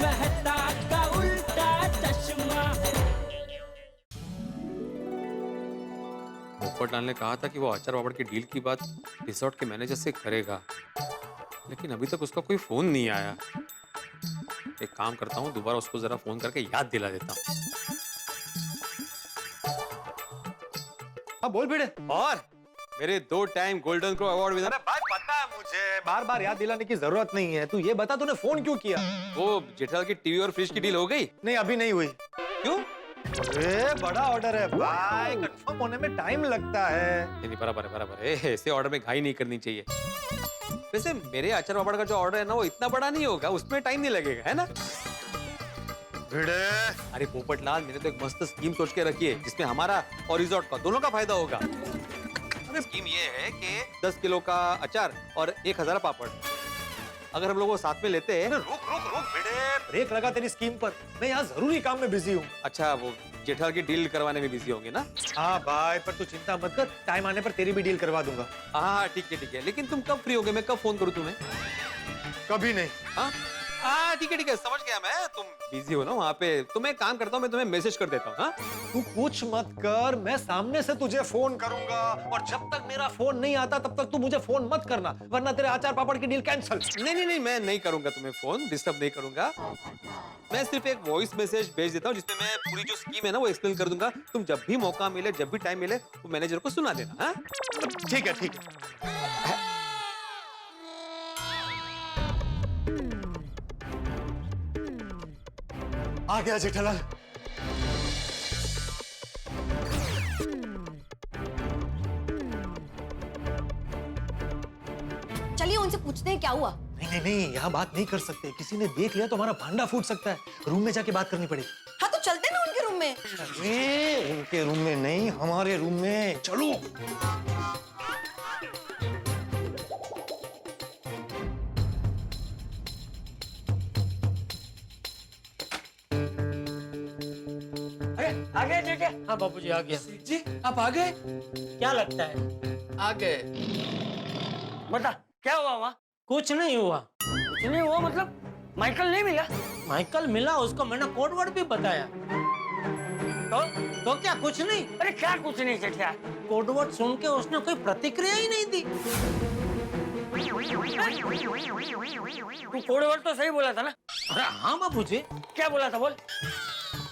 मेहता का उल्टा चश्मा। पोपटलाल ने कहा था कि वो आचार पापड़ की डील की बात रिसोर्ट के मैनेजर से करेगा, लेकिन अभी तक उसका कोई फोन नहीं आया। एक काम करता हूँ, दोबारा उसको जरा फोन करके याद दिला देता हूँ। हाँ बोल भिड़े। और मेरे 2 time golden crow award winner. अरे भाई पता है मुझे, बार बार याद दिलाने की जरूरत नहीं है। तू ये बता तूने फोन क्यों किया? वो जेठालाल की टीवी और फ्रिज की डील हो गई? नहीं अभी नहीं हुई। क्यों? अरे बड़ा ऑर्डर है भाई, कंफर्म होने में टाइम लगता है। नहीं बराबर है, बराबर है। ऐसे ऑर्डर में घाई नहीं करनी चाहिए। वैसे मेरे आचार पापड़ का जो ऑर्डर है ना, वो इतना बड़ा नहीं होगा, उसमें टाइम नहीं लगेगा, है ना? भिड़े अरे पोपटलाल, मैंने तो एक मस्त स्कीम सोच के रखी है जिसमें हमारा और रिजॉर्ट का दोनों का फायदा होगा। अरे स्कीम ये है कि 10 किलो का अचार और 1000 पापड़ अगर हम लोग वो साथ में लेते हैं। रुक रुक रुक भिड़े, ब्रेक लगा तेरी स्कीम पर। मैं यहाँ जरूरी काम में बिजी हूँ। अच्छा, वो जेठालाल की डील करवाने में बिजी होंगे ना? हाँ भाई, पर तू चिंता मत कर, टाइम आने पर तेरी भी डील करवा दूंगा। हाँ ठीक है ठीक है, लेकिन तुम कब फ्री होगे? मैं कब फोन करूँ तुम्हें? कभी नहीं। हाँ हाँ ठीक है, समझ गया मैं। तुम बिजी हो ना वहाँ पे, तो मैं काम करता हूँ, मैं तुम्हें मैसेज कर देता हूँ। हाँ तू कुछ मत कर, मैं सामने से तुझे फोन करूंगा, और जब तक मेरा फोन नहीं आता तब तक तू मुझे फोन मत करना, वरना तेरे आचार पापड़ की डील कैंसिल। नहीं, मैं नहीं करूंगा तुम्हें फोन, डिस्टर्ब नहीं करूंगा। मैं सिर्फ एक वॉइस मैसेज भेज देता हूँ जिसमें मैं पूरी जो स्कीम है ना वो एक्सप्लेन कर दूंगा। तुम जब भी मौका मिले, जब भी टाइम मिले, वो मैनेजर को सुना देना। हाँ ठीक है ठीक है। आ गया जेठालाल। चलिए उनसे पूछते हैं क्या हुआ। नहीं, यहाँ बात नहीं कर सकते, किसी ने देख लिया तो हमारा भांडा फूट सकता है। रूम में जाके बात करनी पड़ेगी। हाँ तो चलते ना उनके रूम में। अरे उनके रूम में नहीं, हमारे रूम में चलो। आ गए जेठे? हाँ बाबूजी आ गया। जी आप आ गए? क्या लगता है? आ गए। बता क्या हुआ वहाँ? कुछ नहीं हुआ। कुछ नहीं हुआ मतलब? माइकल नहीं मिला? माइकल मिला, उसको मैंने कोड वर्ड भी बताया। तो क्या कुछ नहीं? अरे क्या कुछ नहीं जेठिया? कोड वर्ड सुन के उसने कोई प्रतिक्रिया ही नहीं दी। तू कोड वर्ड तो सही बोला था ना? अरे हाँ बाबूजी। क्या बोला था बोल?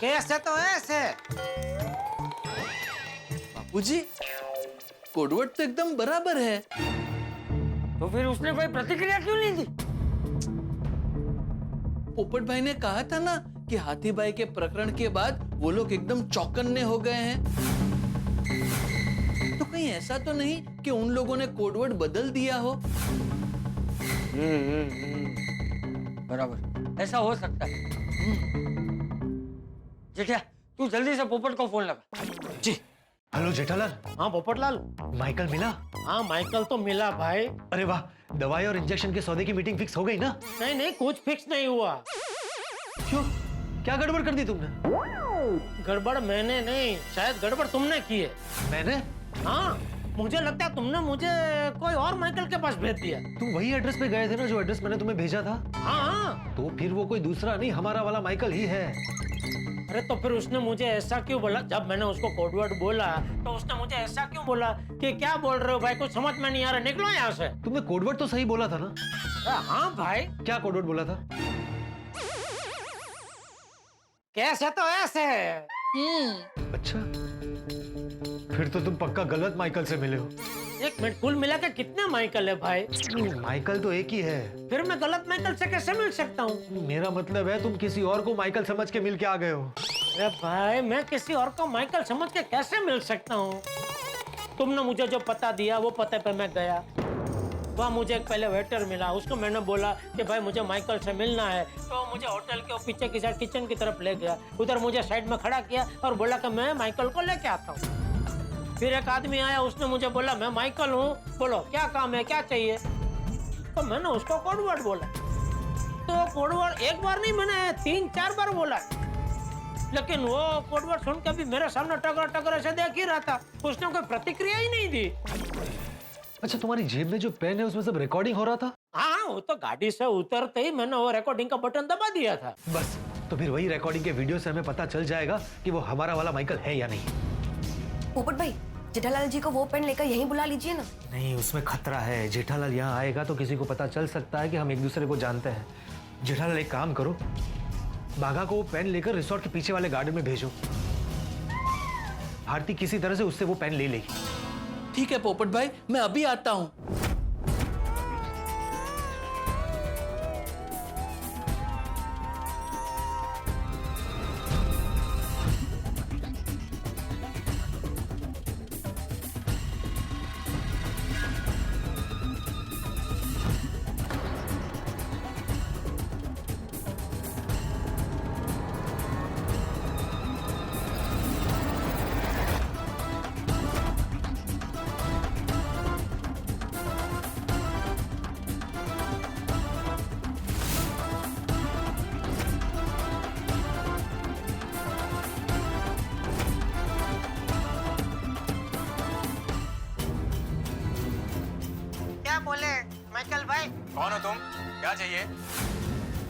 कैसे तो ऐसे। बाबूजी, कोडवर्ड तो एकदम बराबर है। तो फिर उसने कोई प्रतिक्रिया क्यों नहीं दी? पोपट भाई ने कहा था ना कि हाथी भाई के प्रकरण के बाद वो लोग एकदम चौकन्ने हो गए हैं। तो कहीं ऐसा तो नहीं कि उन लोगों ने कोडवर्ड बदल दिया हो? बराबर, ऐसा हो सकता है। जेठिया तू जल्दी से पोपट को फोन लगा। जी। हेलो जेठालाल। हाँ पोपटलाल। माइकल मिला? हाँ माइकल तो मिला भाई। अरे वाह, दवाई और इंजेक्शन के सौदे की मीटिंग फिक्स हो गई ना? नहीं कुछ फिक्स नहीं हुआ। क्यों, क्या गड़बड़ कर दी तुमने? गड़बड़ मैंने नहीं, शायद गड़बड़ तुमने की है। मैंने? हाँ मुझे लगता है तुमने मुझे कोई और माइकल के पास भेज दिया। तुम वही एड्रेस पे गए थे ना जो एड्रेस मैंने तुम्हें भेजा था? हाँ। तो फिर वो कोई दूसरा नहीं, हमारा वाला माइकल ही है। अरे तो फिर उसने मुझे ऐसा क्यों बोला? जब मैंने उसको कोडवर्ड बोला तो उसने मुझे ऐसा क्यों बोला कि क्या बोल रहे हो भाई, कुछ समझ में नहीं आ रहा, निकलो यहाँ से। तुमने कोडवर्ड तो सही बोला था ना? हाँ भाई। क्या कोडवर्ड बोला था? कैसे तो ऐसे। अच्छा, फिर तो तुम पक्का गलत माइकल से मिले हो। एक मिनट, कुल मिला के कितने माइकल है भाई? माइकल तो एक ही है। फिर मैं गलत माइकल से कैसे मिल सकता हूँ? मेरा मतलब है तुम किसी और को माइकल समझ के मिल के आ गए हो। अरे भाई मैं किसी और को माइकल समझ के कैसे मिल सकता हूँ? तुमने मुझे जो पता दिया वो पते पे मैं गया, वहाँ मुझे एक पहले वेटर मिला, उसको मैंने बोला कि भाई मुझे माइकल से मिलना है, तो मुझे होटल के पीछे की साइड किचन की तरफ ले गया, उधर मुझे साइड में खड़ा किया और बोला कि मैं माइकल को लेके आता हूँ। फिर एक आदमी आया, उसने मुझे बोला मैं माइकल हूँ, बोलो क्या काम है, क्या चाहिए? तो मैंने उसको कोडवर्ड बोला। तो कोडवर्ड एक बार नहीं, मैंने 3-4 बार बोला, लेकिन वो कोडवर्ड सुन के भी मेरे सामने टकर टकर ऐसे देख ही रहा था, उसने कोई प्रतिक्रिया ही नहीं दी। अच्छा, तुम्हारी जेब में जो पेन है उसमें सब रिकॉर्डिंग हो रहा था? हाँ वो तो गाड़ी से उतरते ही मैंने वो रिकॉर्डिंग का बटन दबा दिया था। बस तो फिर वही रिकॉर्डिंग के वीडियो से हमें पता चल जाएगा कि वो हमारा वाला माइकल है या नहीं। पोपट भाई, जेठालाल जी को वो पेन लेकर यहीं बुला लीजिए ना। नहीं, उसमें खतरा है। जेठालाल यहाँ आएगा तो किसी को पता चल सकता है कि हम एक दूसरे को जानते हैं। जेठालाल एक काम करो, बाघा को वो पेन लेकर रिसोर्ट के पीछे वाले गार्डन में भेजो। भारती किसी तरह से उससे वो पेन ले लेगी। ठीक है पोपट भाई, मैं अभी आता हूँ। क्या बोले माइकल भाई? कौन हो तुम? क्या चाहिए?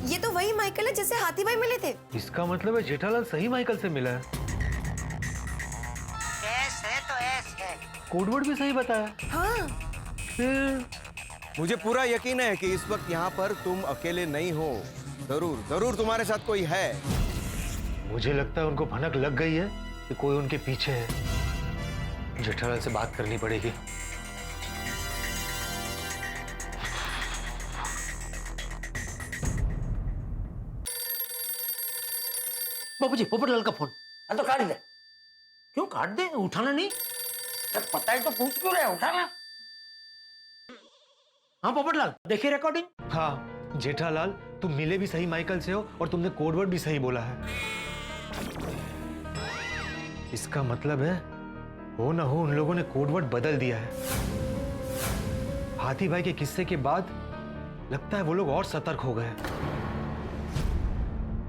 ये तो वही माइकल है जिससे हाथी भाई मिले थे। इसका मतलब है जेठालाल सही माइकल से मिला है। ऐस है तो ऐस है। कोडवर्ड भी सही बताया। हाँ, फिर मुझे पूरा यकीन है कि इस वक्त यहाँ पर तुम अकेले नहीं हो। जरूर जरूर तुम्हारे साथ कोई है। मुझे लगता है उनको भनक लग गई है कि कोई उनके पीछे है। जेठालाल से बात करनी पड़ेगी। बाबूजी, पोपटलाल का फोन। हाँ तो काट दे। क्यों काट दे? उठाना नहीं? अरे पता ही तो पूछ क्यों रहे, उठाना। हाँ पोपटलाल, देखिए रिकॉर्डिंग। हाँ जेठालाल, तुम मिले भी सही माइकल से हो और तुमने कोडवर्ड भी सही बोला है। इसका मतलब है हो ना हो उन लोगों ने कोडवर्ड बदल दिया है। हाथी भाई के किस्से के बाद लगता है वो लोग और सतर्क हो गए।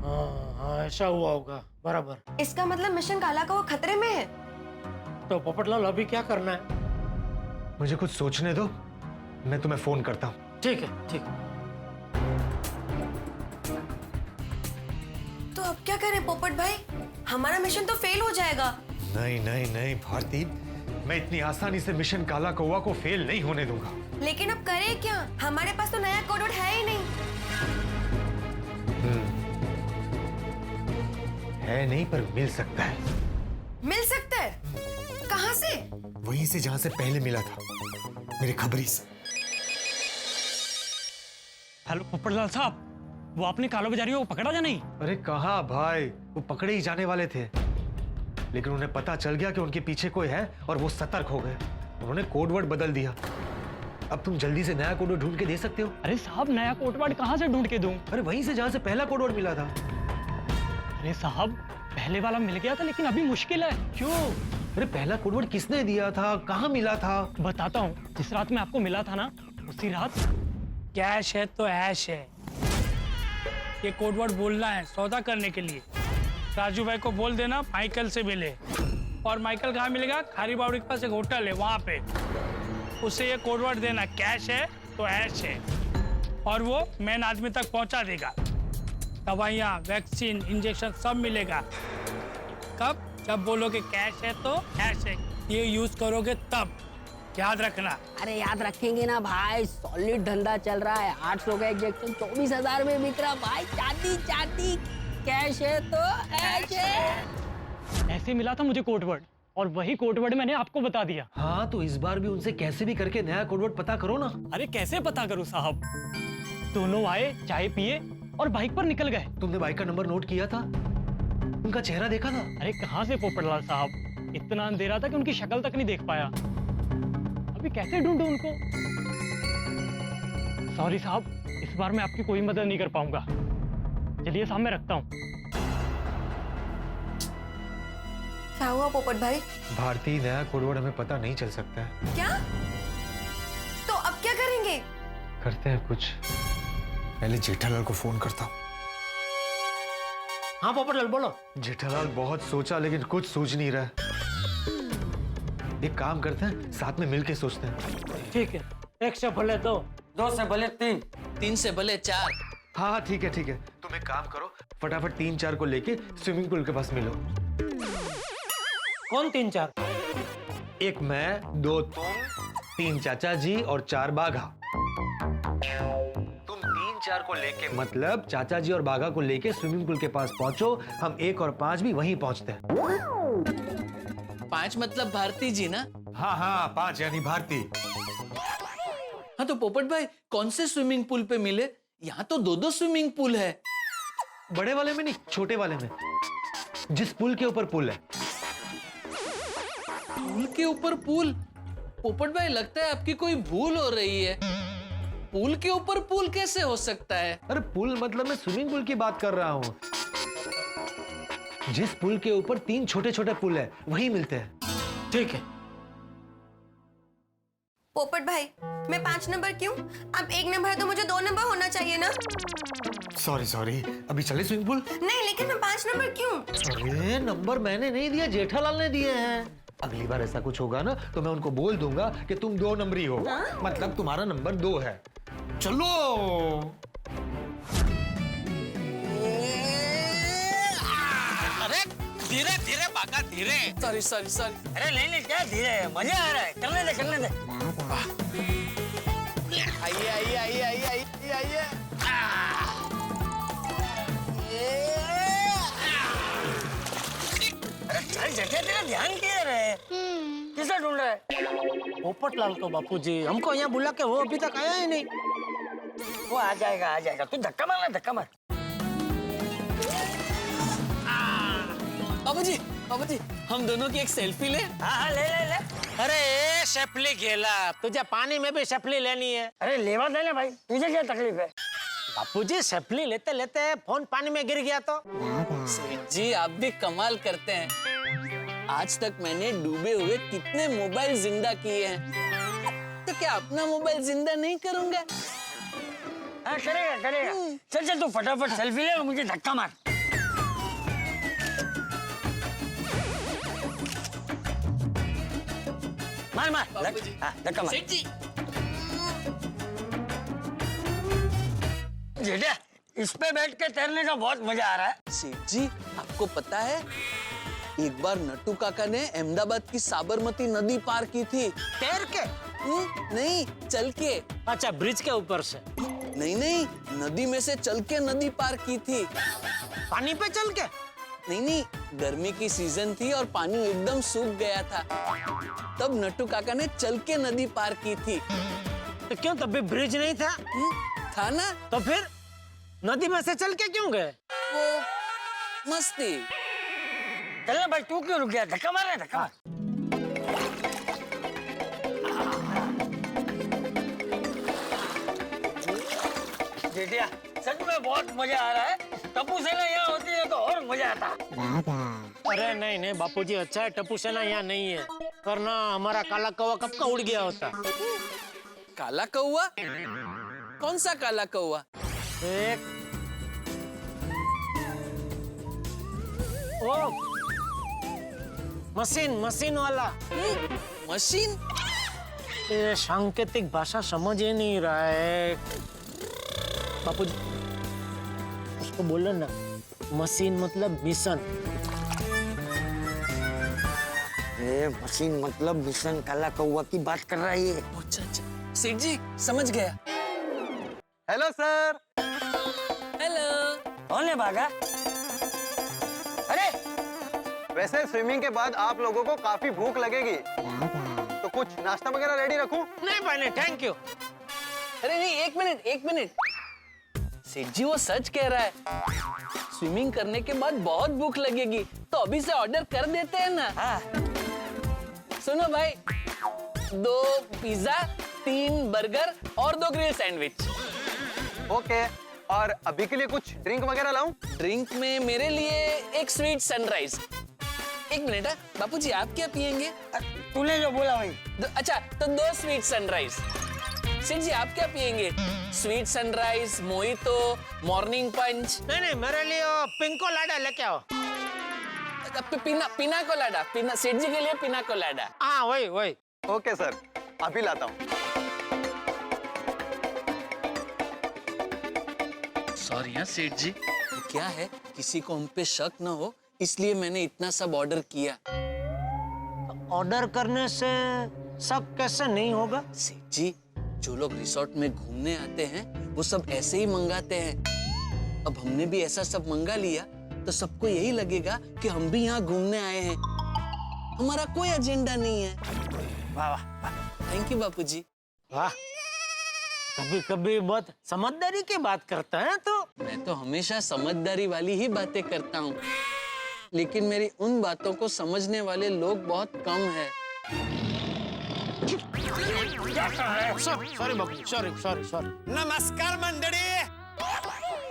हाँ, ऐसा हुआ होगा, बराबर। इसका मतलब मिशन काला का वो खतरे में है। तो पोपटलाल अभी क्या करना है? मुझे कुछ सोचने दो, मैं तुम्हें फोन करता हूँ। ठीक है, ठीक है। तो अब क्या करें पोपट भाई? हमारा मिशन तो फेल हो जाएगा। नहीं नहीं नहीं भारती, मैं इतनी आसानी से मिशन काला कौवा को फेल नहीं होने दूंगा। लेकिन अब करें क्या? हमारे पास तो नया कोडवर्ड है ही नहीं। है नहीं, पर मिल सकता है। मिल सकता है? कहाँ से? वहीं से जहां से पहले मिला था, मेरे खबरी से। हेलो पोपटलाल साहब, वो आपने कालो बाजारियों को पकड़ा या नहीं? अरे कहाँ भाई, वो पकड़े ही जाने वाले थे, लेकिन उन्हें पता चल गया कि उनके पीछे कोई है और वो सतर्क हो गए। उन्होंने कोडवर्ड बदल दिया। अब तुम जल्दी से नया कोडवर्ड ढूंढ के दे सकते हो? अरे साहब, नया कोटवर्ड कहाँ से ढूंढ के दूं? अरे वहीं से जहां से पहला कोडवर्ड मिला था। अरे साहब, पहले वाला मिल गया था लेकिन अभी मुश्किल है। क्यों? अरे पहला कोडवर्ड किसने दिया था, कहाँ मिला था? बताता हूँ। जिस रात में आपको मिला था ना, उसी रात कैश है तो ऐश है। ये कोडवर्ड बोलना है सौदा करने के लिए। राजू भाई को बोल देना माइकल से मिले। और माइकल कहाँ मिलेगा? खारी बावड़ी के पास एक होटल है, वहाँ पे। उसे ये कोडवर्ड देना, कैश है तो ऐश है। और वो मेन आदमी तक पहुँचा देगा। दवाइयाँ, वैक्सीन, इंजेक्शन सब मिलेगा। कब? जब बोलोगे कैश है तो ऐश है, ये यूज करोगे तब। याद रखना। अरे याद रखेंगे ना भाई, सॉलिड धंधा चल रहा है। 800 का इंजेक्शन 24,000 में बिक रहा भाई। चाटी चाटी, कैश है तो ऐश है। ऐसे मिला था मुझे कोटवर्ड, और वही कोटवर्ड मैंने आपको बता दिया। हाँ तो इस बार भी उनसे कैसे भी करके नया कोडवर्ड पता करो ना। अरे कैसे पता करूं साहब? दोनों आए, चाय पिए और बाइक पर निकल गए। तुमने बाइक का नंबर नोट किया था? उनका चेहरा देखा था? अरे कहाँ से पोपटलाल साहब, इतना अंधेरा था कि उनकी शक्ल तक नहीं देख पाया। अभी कैसे ढूंढूं उनको? सॉरी साहब, इस बार मैं आपकी कोई मदद नहीं कर पाऊंगा। चलिए सामने रखता हूँ। क्या हुआ पोपट भाई? भारती, नया कोडवर्ड हमें पता नहीं चल सकता है। क्या? तो अब क्या करेंगे? करते हैं कुछ। पहले जेठालाल को फोन करता हूँ। हाँ पोपटलाल बोलो। जेठालाल बहुत सोचा लेकिन कुछ सूझ नहीं रहा। एक काम करते हैं, साथ में मिलके सोचते हैं। ठीक है, एक से भले दो, 2 से भले 3। 3 से भले 4। हाँ हाँ ठीक है ठीक है। तुम एक काम करो, फटाफट 3-4 को लेके स्विमिंग पूल के पास मिलो। कौन 3-4? 1 मैं, 2 तुम, 3 चाचा जी और 4 बाघा। तुम 3-4 को लेके मतलब चाचा जी और बाघा को लेके स्विमिंग पूल के पास पहुंचो। हम 1 और 5 भी वहीं पहुंचते हैं। 5 मतलब भारती जी ना? हाँ हाँ 5 यानी भारती। हाँ तो पोपट भाई कौन से स्विमिंग पूल पे मिले? यहाँ तो 2-2 स्विमिंग पूल है। बड़े वाले में नहीं, छोटे वाले में, जिस पुल के ऊपर पुल है। पुल के ऊपर पुल? पोपट भाई लगता है आपकी कोई भूल हो रही है। पुल के ऊपर पुल कैसे हो सकता है? अरे पुल मतलब मैं स्विमिंग पूल की बात कर रहा हूँ। जिस पुल के ऊपर 3 छोटे छोटे पुल है वही मिलते हैं। ठीक है। पोपट भाई, मैं 5 नंबर क्यों? अब 1 नंबर है तो मुझे 2 नंबर होना चाहिए ना? सॉरी, अभी चले स्विमिंग पूल? नहीं, लेकिन मैं 5 नंबर क्यों? अरे नंबर मैंने नहीं दिया, जेठालाल ने दिए हैं। अगली बार ऐसा कुछ होगा ना तो मैं उनको बोल दूंगा कि तुम 2 नंबरी हो। मतलब तुम्हारा नंबर 2 है। चलो। अरे धीरे धीरे बाका, धीरे। सॉरी। अरे नहीं क्या धीरे, मजा आ रहा है, करने दे। आइए। अरे चल जेठिया, तेरा ध्यान किधर है? किसे ढूंढ रहा है? पोपटलाल को बापूजी, हमको यहाँ बुला के वो अभी तक आया ही नहीं। वो आ जाएगा। तू धक्का मार। बाबूजी, हम दोनों की एक सेल्फी ले। हाँ ले। अरे शपली गेला, तुझे पानी में भी शपली लेनी है? अरे लेवा देना भाई, तुझे क्या तकलीफ है? बापूजी शपली लेते लेते फोन पानी में गिर गया तो? सेठ जी आप भी कमाल करते हैं। आज तक मैंने डूबे हुए कितने मोबाइल जिंदा किए हैं, तो क्या अपना मोबाइल जिंदा नहीं करूंगा? हाँ करेगा। चल तू फटाफट सेल्फी ले और मुझे धक्का मार। मार। धक्का मार। सेठ जी जेठिया, इस पे बैठ के तैरने का बहुत मजा आ रहा है। सेठ जी आपको पता है, एक बार नट्टू काका ने अहमदाबाद की साबरमती नदी पार की थी। तैर के? नहीं, चल के। अच्छा, ब्रिज के ऊपर से? नहीं, नदी में से चल के नदी पार की थी। पानी पे चल के? नहीं, गर्मी की सीजन थी और पानी एकदम सूख गया था, तब नट्टू काका ने चल के नदी पार की थी। तो क्यों, तब भी ब्रिज नहीं था? था ना। तो फिर नदी में से चल के क्यों गए? वो मस्ती। चलना भाई, तू क्यों रुक गया? धक्का मार। जेठिया, सच में बहुत मजा आ रहा है। टप्पू सेना यहाँ होती है तो और मजा आता। अरे नहीं बापूजी, अच्छा है टप्पू सेना यहाँ नहीं है, वरना हमारा काला कौवा कब का उड़ गया होता। काला कौवा? कौन सा काला कौवा? एक ओ मशीन वाला। मशीन? ये सांकेतिक भाषा समझ ही नहीं रहा है बापूजी, उसको बोलो ना, मशीन मतलब मिशन। मशीन मतलब मिशन, काला कौवा की बात कर रहा है ये। अच्छा, सेठ जी समझ गया। Hello sir. हेलो। कौन है भागा? अरे वैसे स्विमिंग के बाद आप लोगों को काफी भूख लगेगी, तो कुछ नाश्ता वगैरह रेडी रखूं? नहीं भाई, थैंक यू। अरे नहीं, एक मिनट। सेठ जी वो सच कह रहा है, स्विमिंग करने के बाद बहुत भूख लगेगी, तो अभी से ऑर्डर कर देते हैं ना। हाँ। सुनो भाई, 2 पिज्जा, 3 बर्गर और 2 ग्रिल सैंडविच। ओके, और अभी के लिए कुछ ड्रिंक वगैरह लाऊं? ड्रिंक में मेरे लिए एक स्वीट सनराइज। एक मिनट, बापूजी आप क्या पियेंगे? तूने जो बोला भाई। अच्छा, तो 2 स्वीट सनराइज। सेठ जी आप क्या पियेंगे? स्वीट सनराइज, मोहितो, मॉर्निंग पंच? नहीं, मेरे लिए पिंको लाडा लेके आओ। पिना कोलाडा। सेठ जी के लिए पिना कोलाडा। हाँ वही। ओके सर, अभी लाता हूँ। सॉरी हाँ सेठ जी। तो क्या है, किसी को हम पे शक न हो इसलिए मैंने इतना सब ऑर्डर किया। ऑर्डर करने से सब कैसे नहीं होगा? सेठ जी, जो लोग रिसोर्ट में घूमने आते हैं वो सब ऐसे ही मंगाते हैं। अब हमने भी ऐसा सब मंगा लिया तो सबको यही लगेगा कि हम भी यहाँ घूमने आए हैं। हमारा कोई एजेंडा नहीं है। वाह वाह, थैंक यू बापूजी। वाह, कभी कभी बहुत समझदारी की बात करता है तो। मैं तो हमेशा समझदारी वाली ही बातें करता हूँ, लेकिन मेरी उन बातों को समझने वाले लोग बहुत कम हैं। सॉरी बाबू, सॉरी। नमस्कार मंडळी।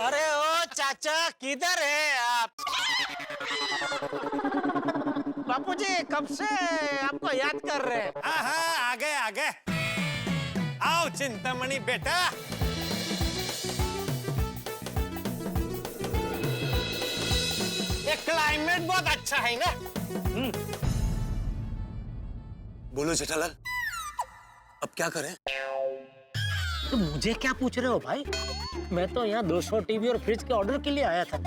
अरे ओ चाचा, किधर है आप? बापूजी कब से आपको याद कर रहे हैं। आ गए। आओ चिंतामणि बेटा। ये क्लाइमेट बहुत अच्छा है ना। बोलो जेठालाल, अब क्या करें? तो मुझे क्या पूछ रहे हो भाई? मैं तो यहाँ 200 टीवी और फ्रिज के ऑर्डर के लिए आया था।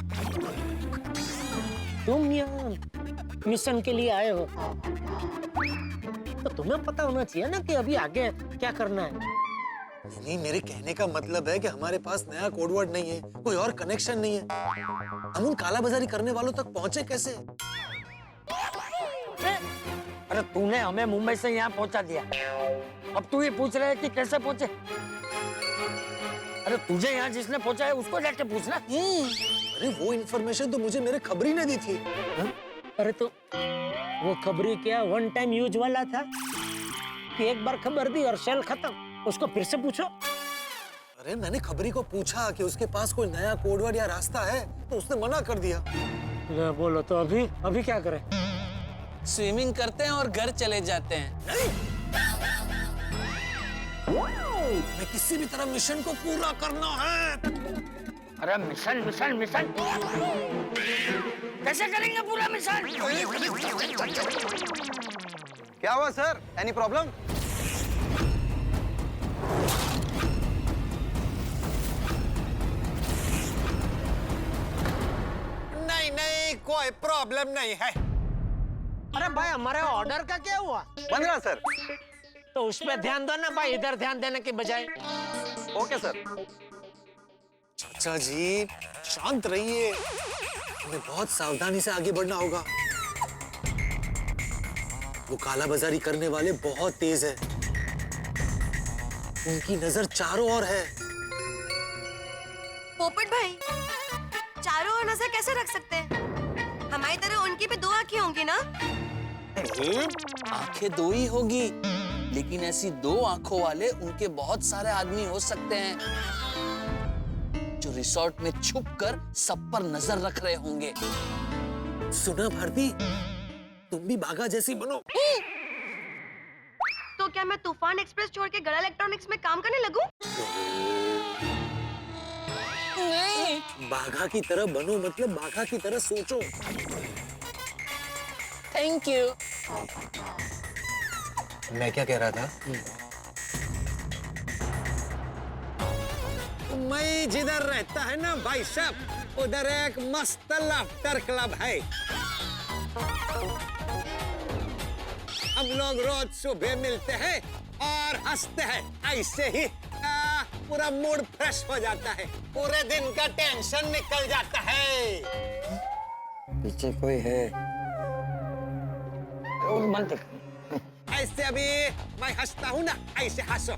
तुम यहाँ मिशन के लिए आए हो तो तुम्हें पता होना चाहिए ना कि अभी आगे क्या करना है। नहीं, मेरे कहने का मतलब है कि हमारे पास नया कोडवर्ड नहीं है, कोई और कनेक्शन नहीं है। हम उन कालाबाजारी करने वालों तक पहुंचे कैसे? अरे तूने हमें मुंबई से यहाँ पहुंचा दिया, अब तू ही पूछ रहे है कि कैसे पहुंचे? अरे तुझे यहाँ जिसने पहुंचा है उसको जाके पूछना। अरे वो इन्फॉर्मेशन तो मुझे मेरे खबरी ने दी थी। अरे तो वो खबरी क्या वन टाइम यूज वाला था कि एक बार खबर दी और सेल खत्म? उसको फिर से पूछो। अरे मैंने खबरी को पूछा कि उसके पास कोई नया कोडवर्ड या रास्ता है तो उसने मना कर दिया। ले बोलो तो अभी क्या करें? स्विमिंग करते हैं और घर चले जाते हैं। मैं किसी भी तरह मिशन को पूरा करना है। अरे मिशन कैसे करेंगे पूरा मिशन? क्या हुआ सर? Any problem? नहीं, कोई प्रॉब्लम नहीं है। अरे भाई हमारे ऑर्डर का क्या हुआ? बन रहा सर। तो उसमें ध्यान दो ना भाई, इधर ध्यान देने के बजाय। Okay sir. चाचा जी शांत रहिए, हमें बहुत सावधानी से आगे बढ़ना होगा। वो कालाबाजारी करने वाले बहुत तेज है, उनकी नजर चारों ओर है। पोपट भाई, चारों ओर नजर कैसे रख सकते हैं? हमारी तरह उनकी भी 2 आंखें होंगी ना? आंखें 2 ही होगी, लेकिन ऐसी 2 आंखों वाले उनके बहुत सारे आदमी हो सकते हैं जो रिसोर्ट में छुपकर सब पर नजर रख रहे होंगे। सुना भारती, तुम भी बाघा जैसी बनो। तो क्या मैं तूफान एक्सप्रेस छोड़ के गड़ा इलेक्ट्रॉनिक्स में काम करने लगूं? नहीं। बाघा की तरह बनो मतलब बाघा की तरह सोचो। Thank you. मैं क्या कह रहा था? मैं जिधर रहता है ना भाई साहब, उधर एक मस्त लाफ्टर क्लब है। हम लोग रोज सुबह मिलते हैं और हंसते हैं। ऐसे ही पूरा मूड फ्रेश हो जाता है, पूरे दिन का टेंशन निकल जाता है। पीछे कोई है? बनते ऐसे अभी मैं हंसता हूँ ना, ऐसे हंसो।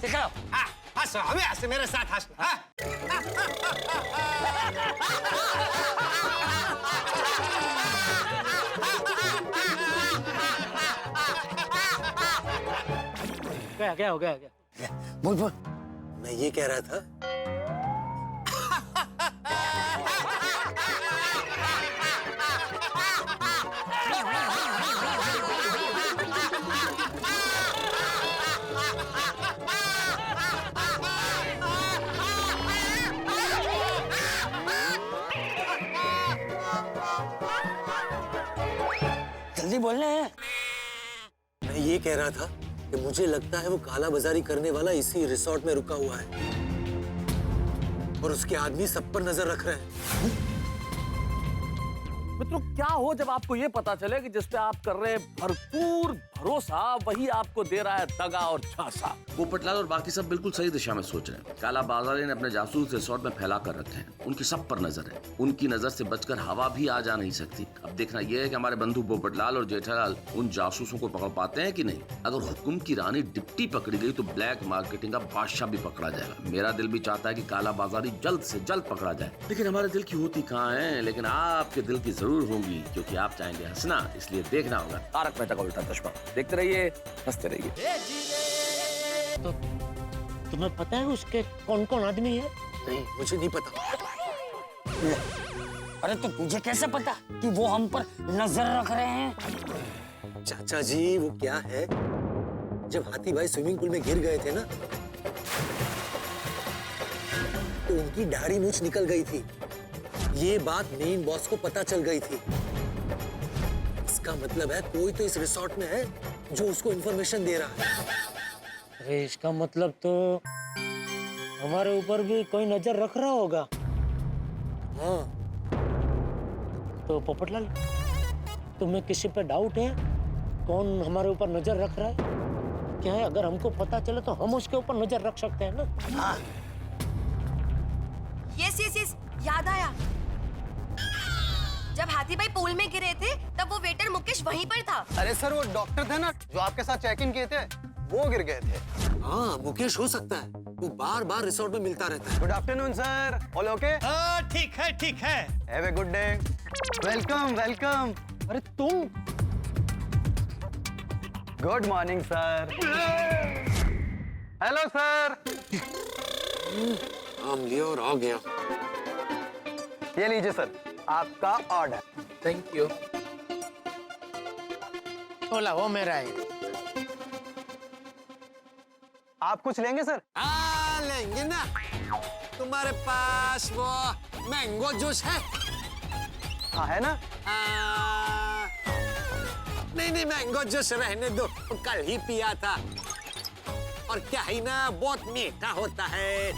सिखाओ। हंसो, हमें हंसो, मेरे साथ हंसो। क्या हो गया? बोल। मैं ये कह रहा था, जल्दी बोलना है। मैं ये कह रहा था कि मुझे लगता है वो काला बाजारी करने वाला इसी रिसोर्ट में रुका हुआ है। और उसके आदमी सब पर नजर रख रहे हैं। मित्रों, क्या हो जब आपको ये पता चले कि जिस पे आप कर रहे हैं भरपूर भरोसा वही आपको दे रहा है दगा और झांसा। पोपटलाल और बाकी सब बिल्कुल सही दिशा में सोच रहे हैं। काला बाजारी ने अपने जासूस रिसोर्ट में फैला कर रखे हैं, उनकी सब पर नजर है। उनकी नजर से बचकर हवा भी आ जा नहीं सकती। अब देखना यह है कि हमारे बंधु पोपटलाल और जेठालाल उन जासूसों को पकड़ पाते हैं कि नहीं। अगर हुक्म की रानी डिप्टी पकड़ी गई तो ब्लैक मार्केटिंग का बादशाह भी पकड़ा जाएगा। मेरा दिल भी चाहता है कि काला बाजारी जल्द से जल्द पकड़ा जाए, लेकिन हमारे दिल की होती कहाँ है। लेकिन आपके दिल की जरूर होंगी, क्योंकि आप चाहेंगे हंसना, इसलिए देखना होगा तारक मेहता का उल्टा चश्मा। देखते रहिए, हंसते रहिए। तो तुम्हें पता है उसके कौन कौन आदमी है? नहीं, मुझे नहीं पता। अरे तो तुझे कैसे पता कि वो हम पर नजर रख रहे हैं? चाचा जी, वो क्या है, जब हाथी भाई स्विमिंग पूल में गिर गए थे ना, तो उनकी दाढ़ी मूंछ निकल गई थी। ये बात मेन बॉस को पता चल गई थी। इसका मतलब है कोई तो इस रिसोर्ट में है जो उसको इंफॉर्मेशन दे रहा है। अरे इसका मतलब तो हमारे ऊपर भी कोई नजर रख रहा होगा। हाँ। तो पोपटलाल, तुम्हें किसी पे डाउट है कौन हमारे ऊपर नजर रख रहा है? क्या है, अगर हमको पता चले तो हम उसके ऊपर नजर रख सकते हैं ना? यस यस यस, याद आया। जब हाथी भाई पूल में गिरे थे तब वो वेटर मुकेश वहीं पर था। अरे सर, वो डॉक्टर थे ना जो आपके साथ चेक इन किए थे, वो गिर गए थे। हाँ, मुकेश हो सकता है, वो बार बार रिसोर्ट में मिलता रहता है। Good afternoon sir, all okay? ठीक है ठीक है। Have a good day. Welcome welcome. अरे तुम? Good morning sir. Hello sir. आम लिया और आ गया। ये लीजिए सर, आपका ऑर्डर। Thank you. बोला, वो मेरा है। आप कुछ लेंगे सर? हाँ, लेंगे ना। तुम्हारे पास वो मैंगो जूस है? हाँ, है ना। नहीं नहीं, मैंगो जूस रहने दो, कल ही पिया था। और क्या ही ना, बहुत मीठा होता है।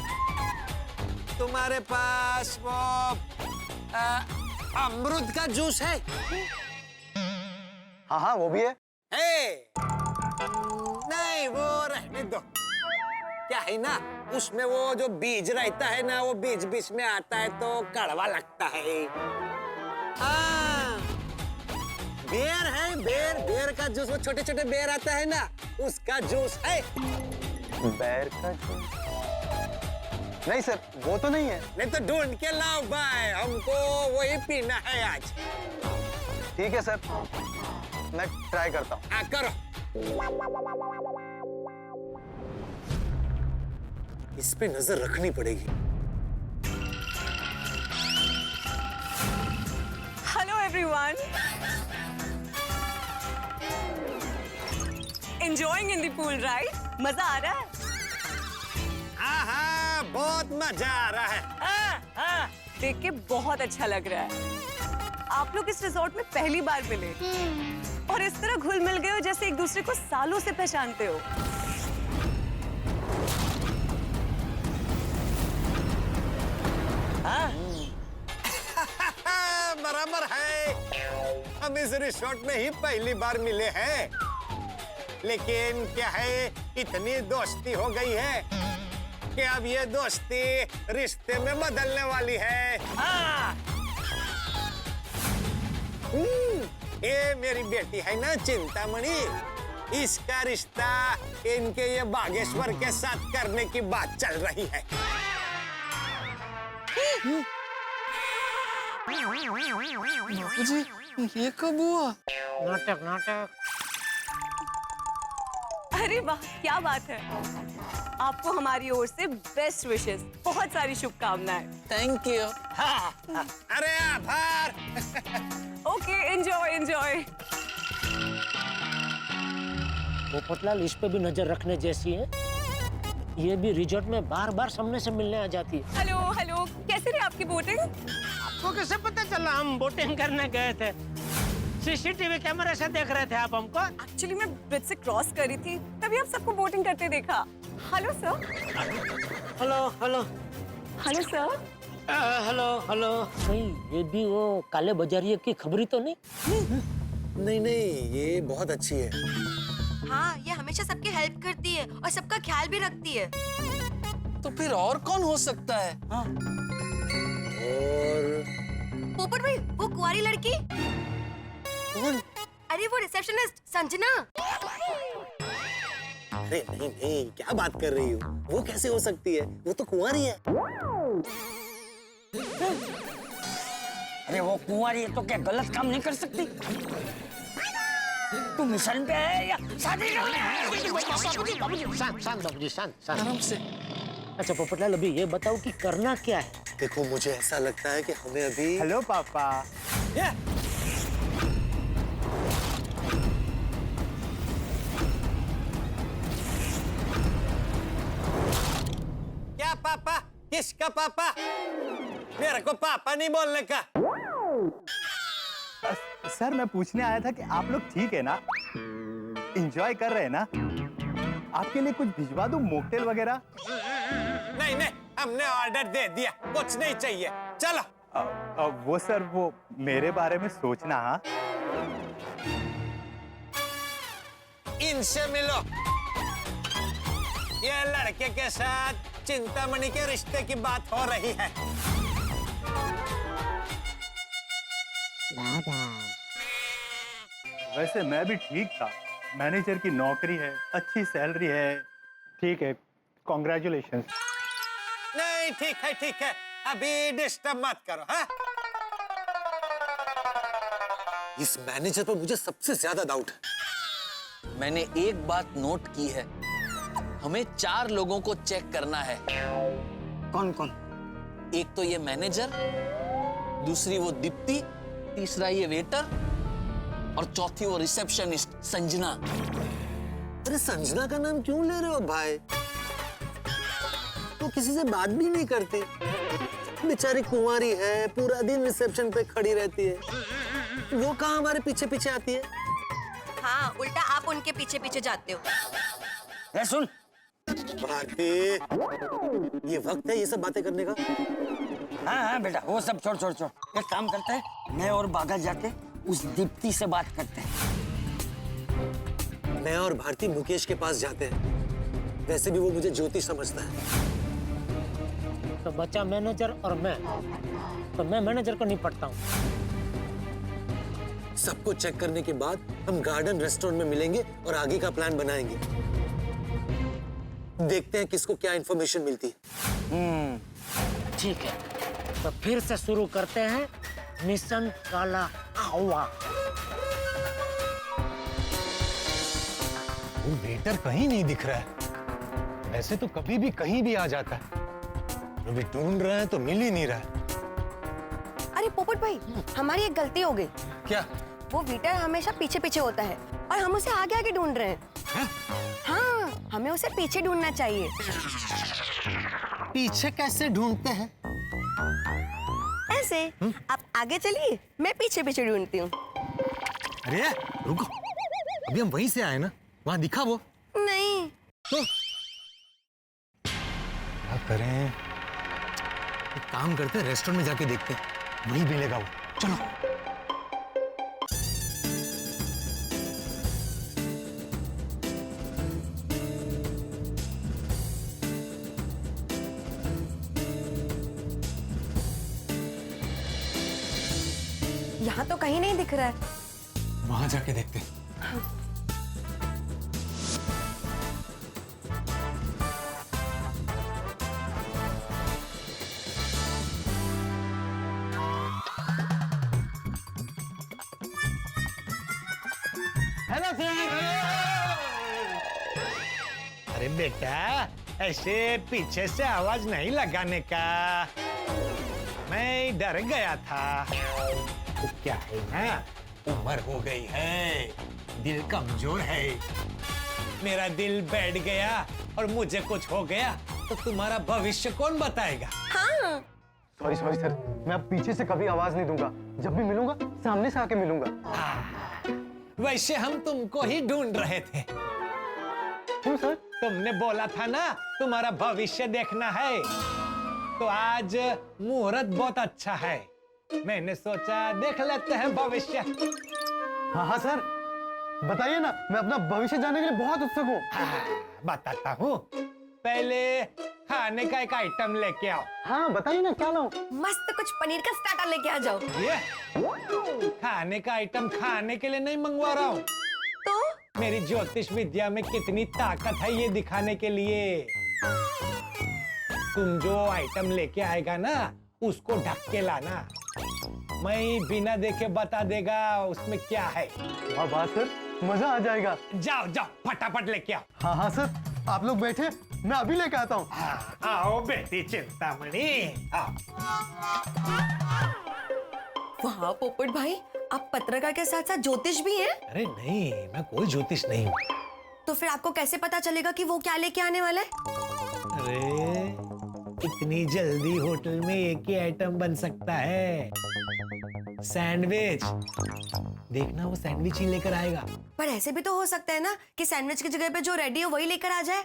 तुम्हारे पास वो अमरूद का जूस है? हाँ हाँ, वो भी है। नहीं, वो रहने दो। क्या है ना, उसमें वो जो बीज रहता है ना, वो बीज बीच में आता है तो कड़वा लगता है। हाँ, बेर है, बेर, बेर का जूस, वो छोटे छोटे बेर आता है ना, उसका जूस है। बेर का जूस? नहीं सर, वो तो नहीं है। नहीं तो ढूंढ के लाओ भाई, हमको वही पीना है आज। ठीक है सर, मैं ट्राई करता हूँ। हाँ, करो। इस पे नजर रखनी पड़ेगी। Hello everyone, enjoying in the pool ride? मजा आ रहा है? हाँ हाँ, बहुत मजा आ रहा है। देख के बहुत अच्छा लग रहा है। आप लोग इस रिजॉर्ट में पहली बार मिले और इस तरह घुल मिल गए हो जैसे एक दूसरे को सालों से पहचानते हो। बराबर है, हम इस रिसोर्ट में ही पहली बार मिले हैं। लेकिन क्या है, इतनी दोस्ती हो गई है कि अब ये दोस्ती रिश्ते में बदलने वाली है। ये मेरी बेटी है ना चिंतामणि, इसका रिश्ता इनके ये बागेश्वर के साथ करने की बात चल रही है। जी, ये कब हुआ? नाटक नाटक। अरे वाह, क्या बात है। आपको हमारी ओर से बेस्ट विशेस, बहुत सारी शुभकामनाएं। Thank you. अरे आभार। Okay, enjoy enjoy. पोपटलाल, इस पे भी नजर रखने जैसी है। ये भी रिजॉर्ट में बार बार सामने से मिलने आ जाती है। हेलो हेलो, कैसे रही आपकी बोटिंग? आपको कैसे पता चला? हम बोटिंग करने गए थे, सीसीटीवी कैमरे से देख रहे थे आप हमको। एक्चुअली मैं ब्रिज से क्रॉस कर रही थी, तभी आप सबको बोटिंग करते देखा। Hello sir. Hello hello. Hello sir. Hello hello. नहीं ये भी वो काले बाजारिये की खबरी तो नहीं? नहीं नहीं, ये बहुत अच्छी है। हाँ, ये हमेशा सबकी हेल्प करती है और सबका ख्याल भी रखती है। तो फिर और कौन हो सकता है? हाँ? और पोपट भाई, वो कुंवारी लड़की। कौन? अरे वो रिसेप्शनिस्ट संजना। अरे नहीं नहीं, क्या बात कर रही हो? वो कैसे हो सकती है? वो तो कुंवारी है। अरे वो कुंवारी है तो क्या गलत काम नहीं कर सकती? तू मिशन पे है या शादी करने है? शांत। आराम से। अच्छा पोपटलाल, अभी ये बताओ कि करना क्या है? देखो, मुझे ऐसा लगता है कि हमें अभी हेलो पापा। क्या पापा? किसका पापा? मेरे को पापा नहीं बोलने का। सर मैं पूछने आया था कि आप लोग ठीक है ना? एंजॉय कर रहे हैं ना? आपके लिए कुछ भिजवा दूं, मॉकटेल वगैरह? नहीं नहीं, हमने ऑर्डर दे दिया, कुछ नहीं चाहिए, चलो। वो सर, वो मेरे बारे में सोचना। हाँ, इनसे मिलो। ये लड़के के साथ चिंतामणि के रिश्ते की बात हो रही है। वैसे मैं भी ठीक था। मैनेजर की नौकरी है, अच्छी सैलरी है। ठीक है, कॉन्ग्रेचुलेशन। नहीं, ठीक है, अभी डिस्टर्ब मत करो। हाँ? इस मैनेजर पर मुझे सबसे ज्यादा डाउट है। मैंने एक बात नोट की है, हमें 4 लोगों को चेक करना है। कौन कौन? एक तो ये मैनेजर, दूसरी वो दीप्ति, तीसरा ये वेटर और चौथी वो रिसेप्शनिस्ट संजना। अरे संजना का नाम क्यों ले रहे हो भाई? वो किसी से बात भी नहीं करती, बेचारी कुंवारी है, पूरा दिन रिसेप्शन पे खड़ी रहती है। वो कहाँ हमारे पीछे पीछे आती है? हाँ, उल्टा आप उनके पीछे पीछे जाते हो। सुन भारती, ये वक्त है ये सब बातें करने का? हाँ बेटा, वो सब छोड़। एक काम करते हैं, मैं और बागा जाके उस दीप्ति से बात करते हैं। मैं और भारती मुकेश के पास जाते हैं। वैसे भी वो मुझे ज्योति समझता है। तो बच्चा मैनेजर और मैं, तो मैं मैनेजर को निपटता हूँ। सबको चेक करने के बाद हम गार्डन रेस्टोरेंट में मिलेंगे और आगे का प्लान बनाएंगे। देखते हैं किसको क्या इंफॉर्मेशन मिलती है। ठीक है, तो फिर से शुरू करते हैं मिशन काला कौवा। वो वेटर कहीं नहीं दिख रहा है। वैसे तो कभी भी कहीं भी आ जाता है। अभी ढूंढ रहे हैं तो मिल ही नहीं रहा है। अरे पोपट भाई, हमारी एक गलती हो गई। क्या? वो वीटर हमेशा पीछे पीछे होता है और हम उसे आगे आगे ढूंढ रहे हैं। हाँ, हमें उसे पीछे ढूंढना चाहिए। पीछे कैसे ढूंढते हैं? ऐसे आप आगे चलिए, मैं पीछे पीछे ढूंढती हूँ। अरे रुको, अभी हम वहीं से आए ना, वहां दिखा वो? नहीं। तो क्या करें? एक काम करते हैं, रेस्टोरेंट में जाके देखते हैं, वहीं मिलेगा वो। चलो। यहाँ तो कहीं नहीं दिख रहा है। वहां जाके देखते हैं। Hello sir. अरे बेटा, ऐसे पीछे से आवाज नहीं लगाने का, मैं डर गया था। तो क्या है ना, उम्र हो गई है, दिल कमजोर है। मेरा दिल बैठ गया और मुझे कुछ हो गया तो तुम्हारा भविष्य कौन बताएगा? हाँ। सॉरी सर, मैं अब पीछे से कभी आवाज नहीं दूंगा। जब भी मिलूंगा सामने से आके मिलूंगा। वैसे हम तुमको ही ढूंढ रहे थे। क्यों सर? तुमने बोला था ना तुम्हारा भविष्य देखना है, तो आज मुहूर्त बहुत अच्छा है, मैंने सोचा देख लेते हैं भविष्य। हाँ हाँ सर, बताइए ना, मैं अपना भविष्य जानने के लिए बहुत उत्सुक हूँ। बताता हूँ, पहले खाने का एक आइटम लेके आओ। हाँ बताइए ना, क्या लाऊं? मस्त कुछ पनीर का स्टार्टर लेके आ जाओ। ये खाने का आइटम खाने के लिए नहीं मंगवा रहा हूँ, तो मेरी ज्योतिष विद्या में कितनी ताकत है ये दिखाने के लिए। तुम जो आइटम लेके आएगा ना, उसको ढक के लाना, मैं बिना देखे बता देगा उसमें क्या है। वाह वाह सर, मजा आ जाएगा। जाओ जाओ फटाफट लेके आओ। हाँ हाँ सर, आप लोग बैठे, मैं अभी लेके आता हूँ। आओ बेटी चिंतामणि, आओ। वाह पोपट भाई, आप पत्रकार के साथ साथ ज्योतिष भी हैं? अरे नहीं, मैं कोई ज्योतिष नहीं हूँ। तो फिर आपको कैसे पता चलेगा कि वो क्या लेके आने वाला है? अरे इतनी जल्दी होटल में एक ही आइटम बन सकता है, सैंडविच। देखना वो सैंडविच ही लेकर आएगा। पर ऐसे भी तो हो सकता है ना कि सैंडविच की जगह पे जो रेडी हो वही लेकर आ जाए।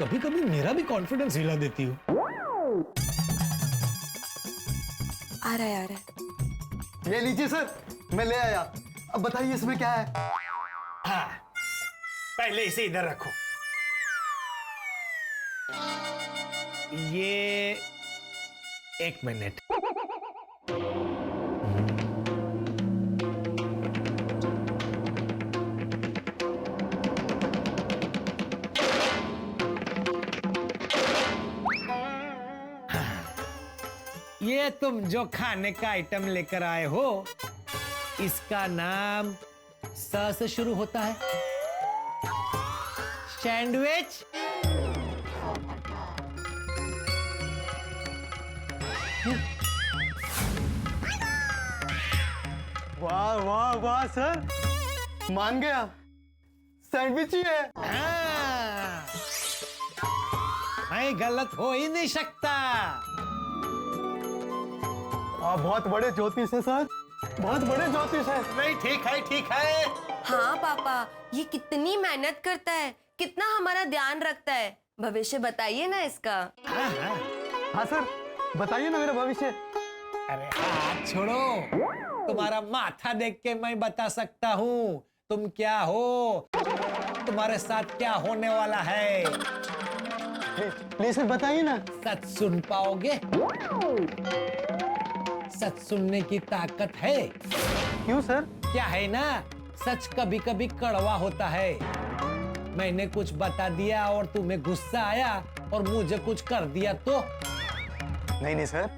कभी कभी मेरा भी कॉन्फिडेंस हिला देती हूँ। आ रहा है। ये लीजिए सर, मैं ले आया। अब बताइए इसमें क्या है? हाँ, पहले इसे इधर रखो। ये 1 मिनट। ये तुम जो खाने का आइटम लेकर आए हो, इसका नाम स से शुरू होता है, सैंडविच। वाह वाह वाह सर, मान गया, सैंडविच ही है। हाँ, मैं गलत हो ही नहीं सकता। आप बहुत बड़े ज्योतिष है सर, बहुत बड़े ज्योतिष है। नहीं, ठीक है ठीक है। हाँ पापा, ये कितनी मेहनत करता है, कितना हमारा ध्यान रखता है। भविष्य बताइए ना इसका। हाँ सर, बताइए ना मेरा भविष्य। अरे हाथ छोड़ो, तुम्हारा माथा देख के मैं बता सकता हूँ तुम क्या हो, तुम्हारे साथ क्या होने वाला है। प्लीज सर बताइए ना। सच सुन पाओगे? सच सुनने की ताकत है। क्यों सर? क्या है ना, सच कभी कभी कड़वा होता है। मैंने कुछ बता दिया और तुम्हें गुस्सा आया और मुझे कुछ कर दिया तो? नहीं नहीं सर,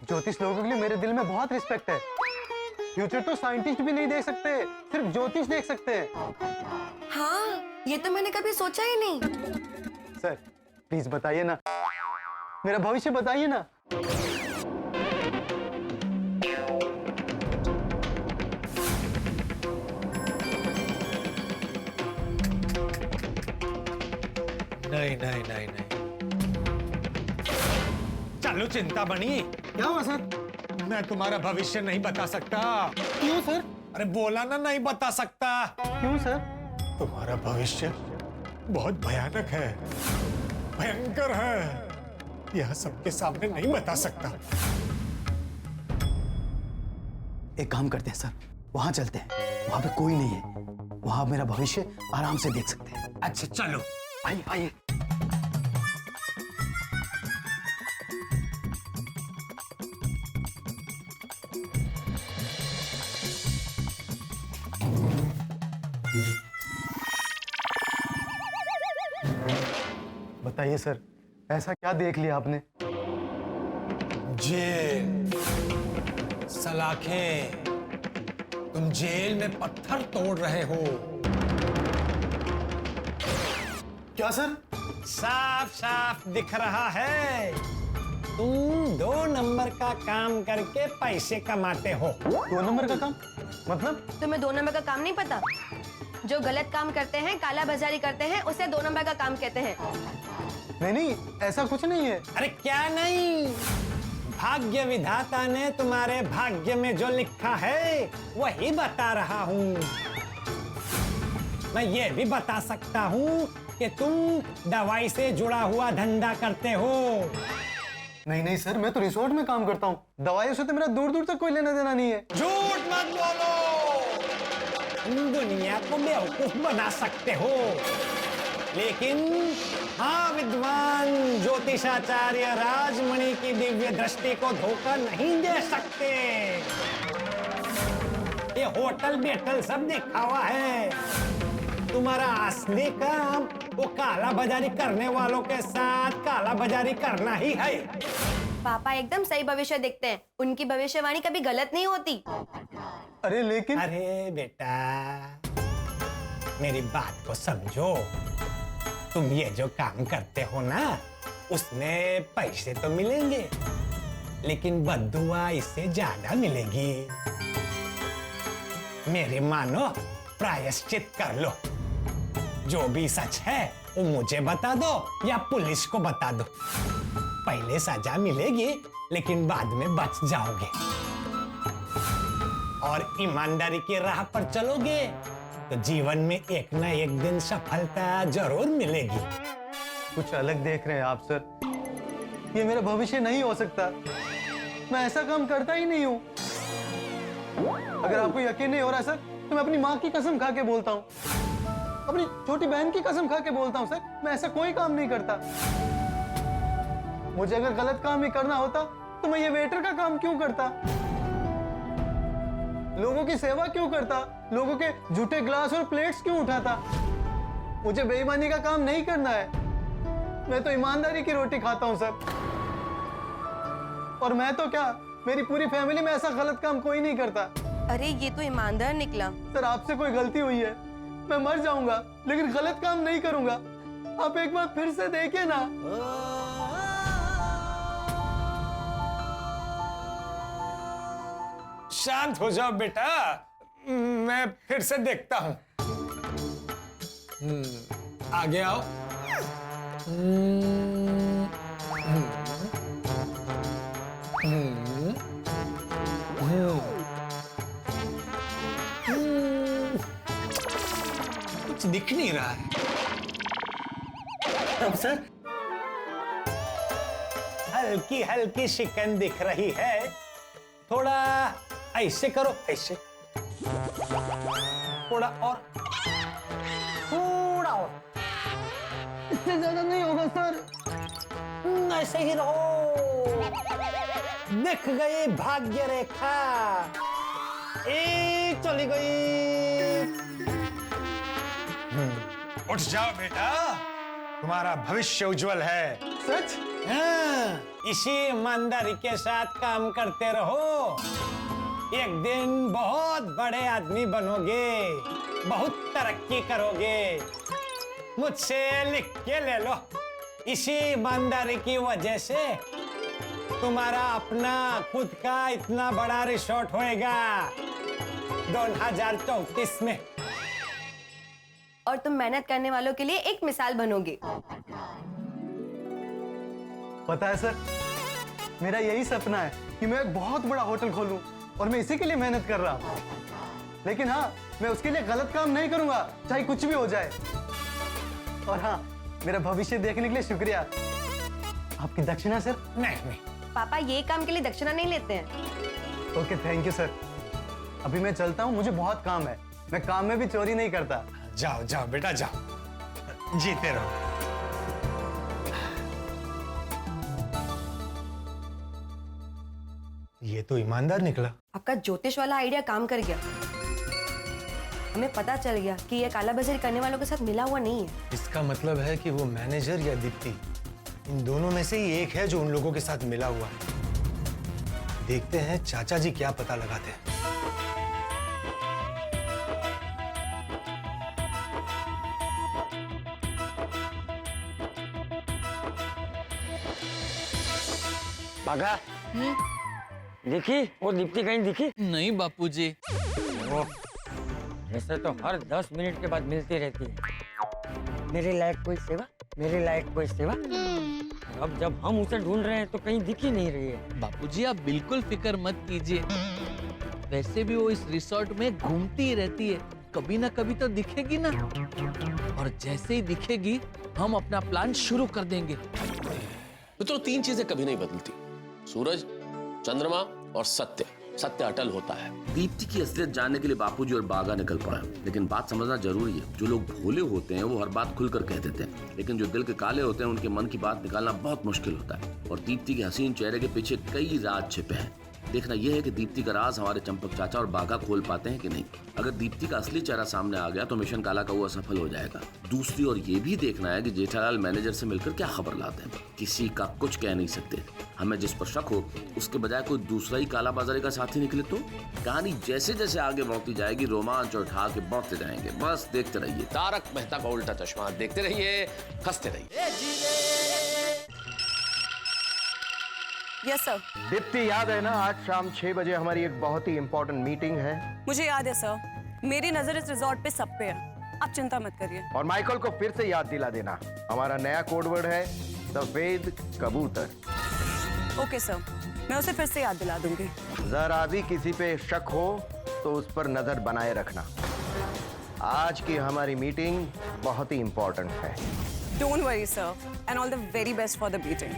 ज्योतिष लोगों के लिए मेरे दिल में बहुत रिस्पेक्ट है। फ्यूचर तो साइंटिस्ट भी नहीं देख सकते, सिर्फ ज्योतिष देख सकते हैं। हाँ, ये तो मैंने कभी सोचा ही नहीं। सर प्लीज बताइए ना, मेरा भविष्य बताइए ना। नहीं नहीं नहीं नहीं, चलो चिंतामणि। क्या हुआ सर? मैं तुम्हारा भविष्य नहीं बता सकता। क्यों सर? अरे बोला ना, नहीं बता सकता। क्यों सर? तुम्हारा भविष्य बहुत भयानक है, भयंकर है, यह सबके सामने नहीं बता सकता। एक काम करते हैं सर, वहां चलते हैं, वहां पे कोई नहीं है, वहां मेरा भविष्य आराम से देख सकते हैं। अच्छा चलो, आइए आइए। बताइए सर, ऐसा क्या देख लिया आपने? जेल, सलाखें, तुम जेल में पत्थर तोड़ रहे हो। क्या सर? साफ साफ दिख रहा है, तुम 2 नंबर का काम करके पैसे कमाते हो। 2 नंबर का काम मतलब? तुम्हें 2 नंबर का काम नहीं पता? जो गलत काम करते हैं, काला बाजारी करते हैं, उसे 2 नंबर का काम कहते हैं। नहीं नहीं, ऐसा कुछ नहीं है। अरे क्या नहीं, भाग्य विधाता ने तुम्हारे भाग्य में जो लिखा है वही बता रहा हूँ। मैं ये भी बता सकता हूँ कि तुम दवाई से जुड़ा हुआ धंधा करते हो। नहीं नहीं सर, मैं तो रिसोर्ट में काम करता हूँ। दवाइयों से तो मेरा दूर दूर तक कोई लेना देना नहीं है। झूठ मत बोलो, तुम दुनिया को बेवकूफ बना सकते हो, लेकिन हाँ, विद्वान ज्योतिषाचार्य राजमणि की दिव्य दृष्टि को धोखा नहीं दे सकते। ये होटल बेटल सब दिखावा है। तुम्हारा असली काम वो काला बाजारी करने वालों के साथ काला बाजारी करना ही है। पापा एकदम सही भविष्य देखते हैं, उनकी भविष्यवाणी कभी गलत नहीं होती। अरे लेकिन अरे बेटा, मेरी बात को समझो। तुम ये जो काम करते हो ना, उसमें पैसे तो मिलेंगे, लेकिन बद्दुआ इससे ज्यादा मिलेगी। मेरी मानो, प्रायश्चित कर लो। जो भी सच है वो मुझे बता दो या पुलिस को बता दो। पहले सजा मिलेगी, लेकिन बाद में बच जाओगे। और ईमानदारी की राह पर चलोगे तो जीवन में एक ना एक दिन सफलता जरूर मिलेगी। कुछ अलग देख रहे हैं आप सर। ये मेरा भविष्य नहीं हो सकता। मैं ऐसा काम करता ही नहीं हूँ। अगर आपको यकीन नहीं हो रहा सर, तो मैं अपनी माँ की कसम खा के बोलता हूँ, अपनी छोटी बहन की कसम खा के बोलता हूँ सर, मैं ऐसा कोई काम नहीं करता। मुझे अगर गलत काम ही करना होता तो मैं ये वेटर का काम क्यों करता, लोगों की सेवा क्यों करता, लोगों के जूठे ग्लास और प्लेट्स क्यों उठाता। मुझे बेईमानी का काम नहीं करना है। मैं तो ईमानदारी की रोटी खाता हूं सर। और मैं तो क्या, मेरी पूरी फैमिली में ऐसा गलत काम कोई नहीं करता। अरे ये तो ईमानदार निकला। सर आपसे कोई गलती हुई है, मैं मर जाऊंगा, लेकिन गलत काम नहीं करूंगा। आप एक बार फिर से देखिए ना। शांत हो जाओ बेटा, मैं फिर से देखता हूं। आगे आओ। कुछ दिख नहीं रहा है। अब सर हल्की हल्की शिकन दिख रही है। थोड़ा ऐसे करो, ऐसे थोड़ा और, थोड़ा और। इससे ज्यादा नहीं होगा सर। ऐसे ही रहो। दिख गई भाग्य रेखा, चली गई। उठ जाओ बेटा, तुम्हारा भविष्य उज्जवल है। सच? हाँ, इसी ईमानदारी के साथ काम करते रहो। एक दिन बहुत बड़े आदमी बनोगे, बहुत तरक्की करोगे। मुझसे लिख के ले लो। इसी ईमानदारी की वजह से तुम्हारा अपना खुद का इतना बड़ा रिसोर्ट होएगा 2034 में। और तुम मेहनत करने वालों के लिए एक मिसाल बनोगे। पता है सर, मेरा यही सपना है कि मैं एक बहुत बड़ा होटल खोलूं, और मैं इसी के लिए मेहनत कर रहा हूं। लेकिन हाँ, मैं उसके लिए गलत काम नहीं करूंगा, चाहे कुछ भी हो जाए। और हाँ, मेरा भविष्य देखने के लिए शुक्रिया। आपकी दक्षिणा सर? नहीं। पापा ये काम के लिए दक्षिणा नहीं लेते हैं। Okay, thank you sir. अभी मैं चलता हूँ, मुझे बहुत काम है। मैं काम में भी चोरी नहीं करता। जाओ जाओ बेटा, जाओ, जीते रहो। ये तो ईमानदार निकला। आपका ज्योतिष वाला आइडिया काम कर गया। हमें पता चल गया कि ये कालाबाजारी करने वालों के साथ मिला हुआ नहीं है। इसका मतलब है कि वो मैनेजर या दीप्ति, इन दोनों में से ही एक है जो उन लोगों के साथ मिला हुआ है। देखते हैं चाचा जी क्या पता लगाते हैं। बागा, दिखी वो दीप्ति कहीं दिखी? नहीं बापूजी। वैसे तो हर 10 मिनट के बाद मिलती रहती है। मेरे लायक कोई सेवा, मेरे लायक कोई सेवा। अब जब हम उसे ढूंढ रहे हैं तो कहीं दिख ही नहीं रही है। बापूजी आप बिल्कुल फिक्र मत कीजिए। वैसे भी वो इस रिसोर्ट में घूमती ही रहती है, कभी ना कभी तो दिखेगी ना। और जैसे ही दिखेगी हम अपना प्लान शुरू कर देंगे। मित्रों, तीन चीजें कभी नहीं बदलती, सूरज, चंद्रमा और सत्य। सत्य अटल होता है। दीप्ति की असलियत जानने के लिए बापूजी और बागा निकल पड़े, लेकिन बात समझना जरूरी है, जो लोग भोले होते हैं वो हर बात खुलकर कह देते हैं, लेकिन जो दिल के काले होते हैं उनके मन की बात निकालना बहुत मुश्किल होता है। और दीप्ति के हसीन चेहरे के पीछे कई राज छिपे हैं। देखना यह है कि दीप्ति का राज हमारे चंपक चाचा और बागा खोल पाते हैं कि नहीं। अगर दीप्ति का असली चेहरा सामने आ गया तो मिशन काला कौवा सफल हो जाएगा। दूसरी ओर ये भी देखना है कि जेठालाल मैनेजर से मिलकर क्या खबर लाते हैं। किसी का कुछ कह नहीं सकते। हमें जिस पर शक हो उसके बजाय कोई दूसरा ही काला बाजारी का साथी निकले तो कहानी जैसे जैसे आगे बढ़ती जाएगी रोमांच और ढा के बढ़ते जाएंगे। बस देखते रहिए तारक मेहता का उल्टा चश्मा, देखते रहिए, हंसते रहिए। Yes sir. दीप्ति, याद है ना आज शाम 6 बजे हमारी एक बहुत ही इंपॉर्टेंट मीटिंग है। मुझे याद है सर, मेरी नजर इस रिजॉर्ट पे सब पे है, आप चिंता मत करिए। और माइकल को फिर से याद दिला देना, हमारा नया कोड वर्ड है सफेद कबूतर। ओके सर, मैं उसे फिर से याद दिला दूंगी। जरा भी किसी पे शक हो तो उस पर नजर बनाए रखना। आज की हमारी मीटिंग बहुत ही इंपॉर्टेंट है। Don't worry sir, and all the very best for the meeting.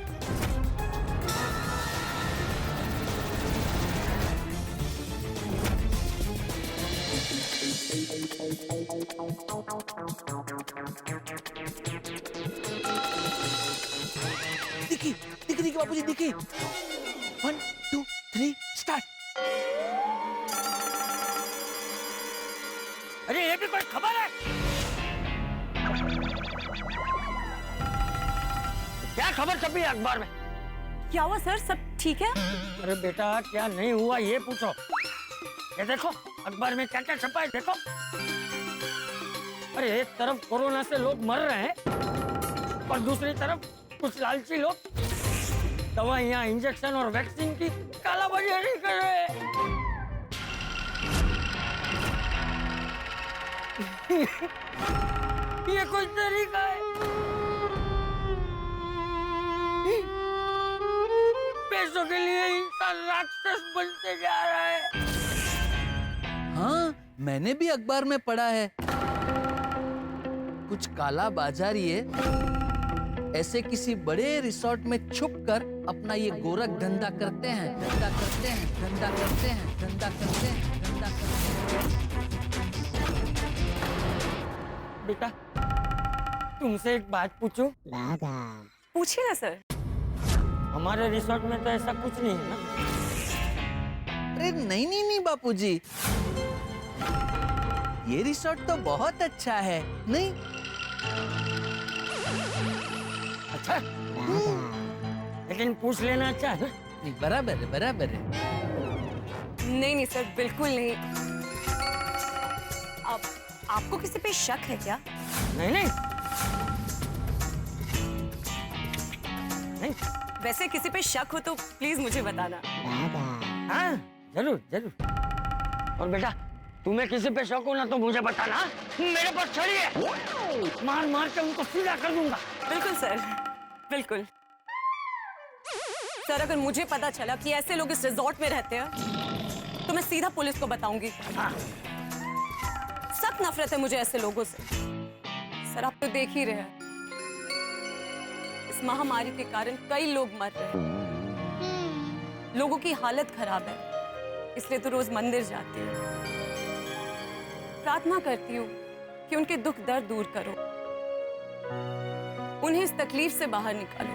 दिखी दिखी दिखी बापूजी दिखी। 1 2 3 स्टार्ट। अरे ये भी कोई खबर है? क्या खबर छपी है अखबार में? क्या हुआ सर, सब ठीक है? अरे बेटा क्या नहीं हुआ ये पूछो। ये देखो अखबार में क्या क्या छपा है देखो। अरे एक तरफ कोरोना से लोग मर रहे हैं और दूसरी तरफ कुछ लालची लोग दवाइयां, इंजेक्शन और वैक्सीन की कालाबाजारी कर रहे हैं। ये कोई तरीका है? पैसों के लिए इंसान राक्षस बनते जा रहा है। हाँ, मैंने भी अखबार में पढ़ा है। कुछ काला बाजारिये ऐसे किसी बड़े रिसोर्ट में छुपकर अपना ये गोरख धंधा करते हैं, धंधा करते हैं, धंधा करते हैं, धंधा करते हैं, धंधा करते हैं। बेटा तुमसे एक बात पूछूं? पूछिए ना सर। हमारे रिसोर्ट में तो ऐसा कुछ नहीं है ना? अरे नहीं नहीं नहीं बापूजी, ये रिसोर्ट तो बहुत अच्छा है। नहीं अच्छा, लेकिन पूछ लेना अच्छा है ना? नहीं, बराबर है, बराबर है। नहीं नहीं सर, बिल्कुल नहीं। आपको किसी पे शक है क्या? नहीं नहीं नहीं। वैसे किसी पे शक हो तो प्लीज मुझे बताना। हाँ जरूर जरूर। और बेटा तुम्हें किसी पे शक हो ना तो मुझे बताना। मेरे पास छड़ी है, मार मार के उनको सीधा कर दूंगा। बिल्कुल सर, बिल्कुल। सर अगर मुझे पता चला कि ऐसे लोग इस रिजॉर्ट में रहते हैं तो मैं सीधा पुलिस को बताऊंगी। सख्त नफरत है मुझे ऐसे लोगों से। सर आप तो देख ही रहे हैं, इस महामारी के कारण कई लोग मर रहे हैं, लोगों की हालत खराब है। इसलिए तो रोज मंदिर जाती हूँ, प्रार्थना करती हूँ कि उनके दुख दर्द दूर करो, उन्हें इस तकलीफ से बाहर निकालो।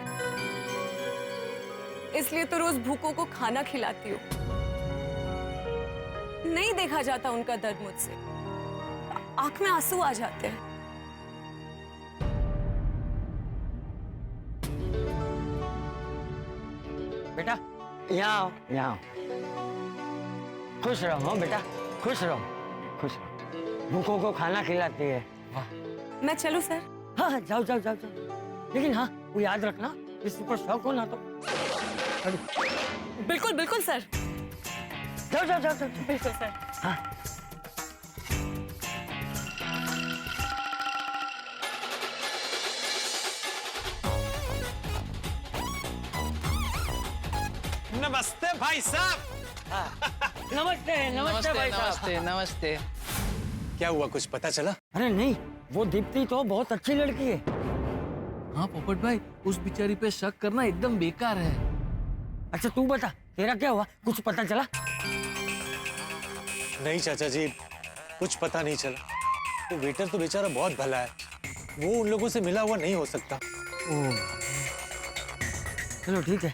इसलिए तो रोज भूखों को खाना खिलाती हूँ। नहीं देखा जाता उनका दर्द मुझसे, आंख में आंसू आ जाते हैं। बेटा यहाँ आओ, यहाँ आओ। खुश रहो बेटा, खुश रहो, खुश रहो। भूखों को खाना खिलाती है। वाह। मैं चलूं सर? हाँ हाँ जाओ जाओ जाओ जाओ। लेकिन हाँ वो याद रखना, किसी पर शौक हो ना तो। बिल्कुल बिल्कुल सर। जाओ जाओ जाओ जाओ। बिल्कुल सर। हाँ। नमस्ते भाई साहब। नमस्ते नमस्ते भाई साहब। नमस्ते नमस्ते। क्या हुआ, कुछ पता चला? अरे नहीं, वो दीप्ति तो बहुत अच्छी लड़की है। हाँ पोपट भाई, उस बेचारी पे शक करना एकदम बेकार है। अच्छा तू बता, तेरा क्या हुआ? कुछ पता चला? नहीं चाचा जी, कुछ पता नहीं चला। वो वेटर तो बेचारा बहुत भला है, वो उन लोगों से मिला हुआ नहीं हो सकता। चलो ठीक है,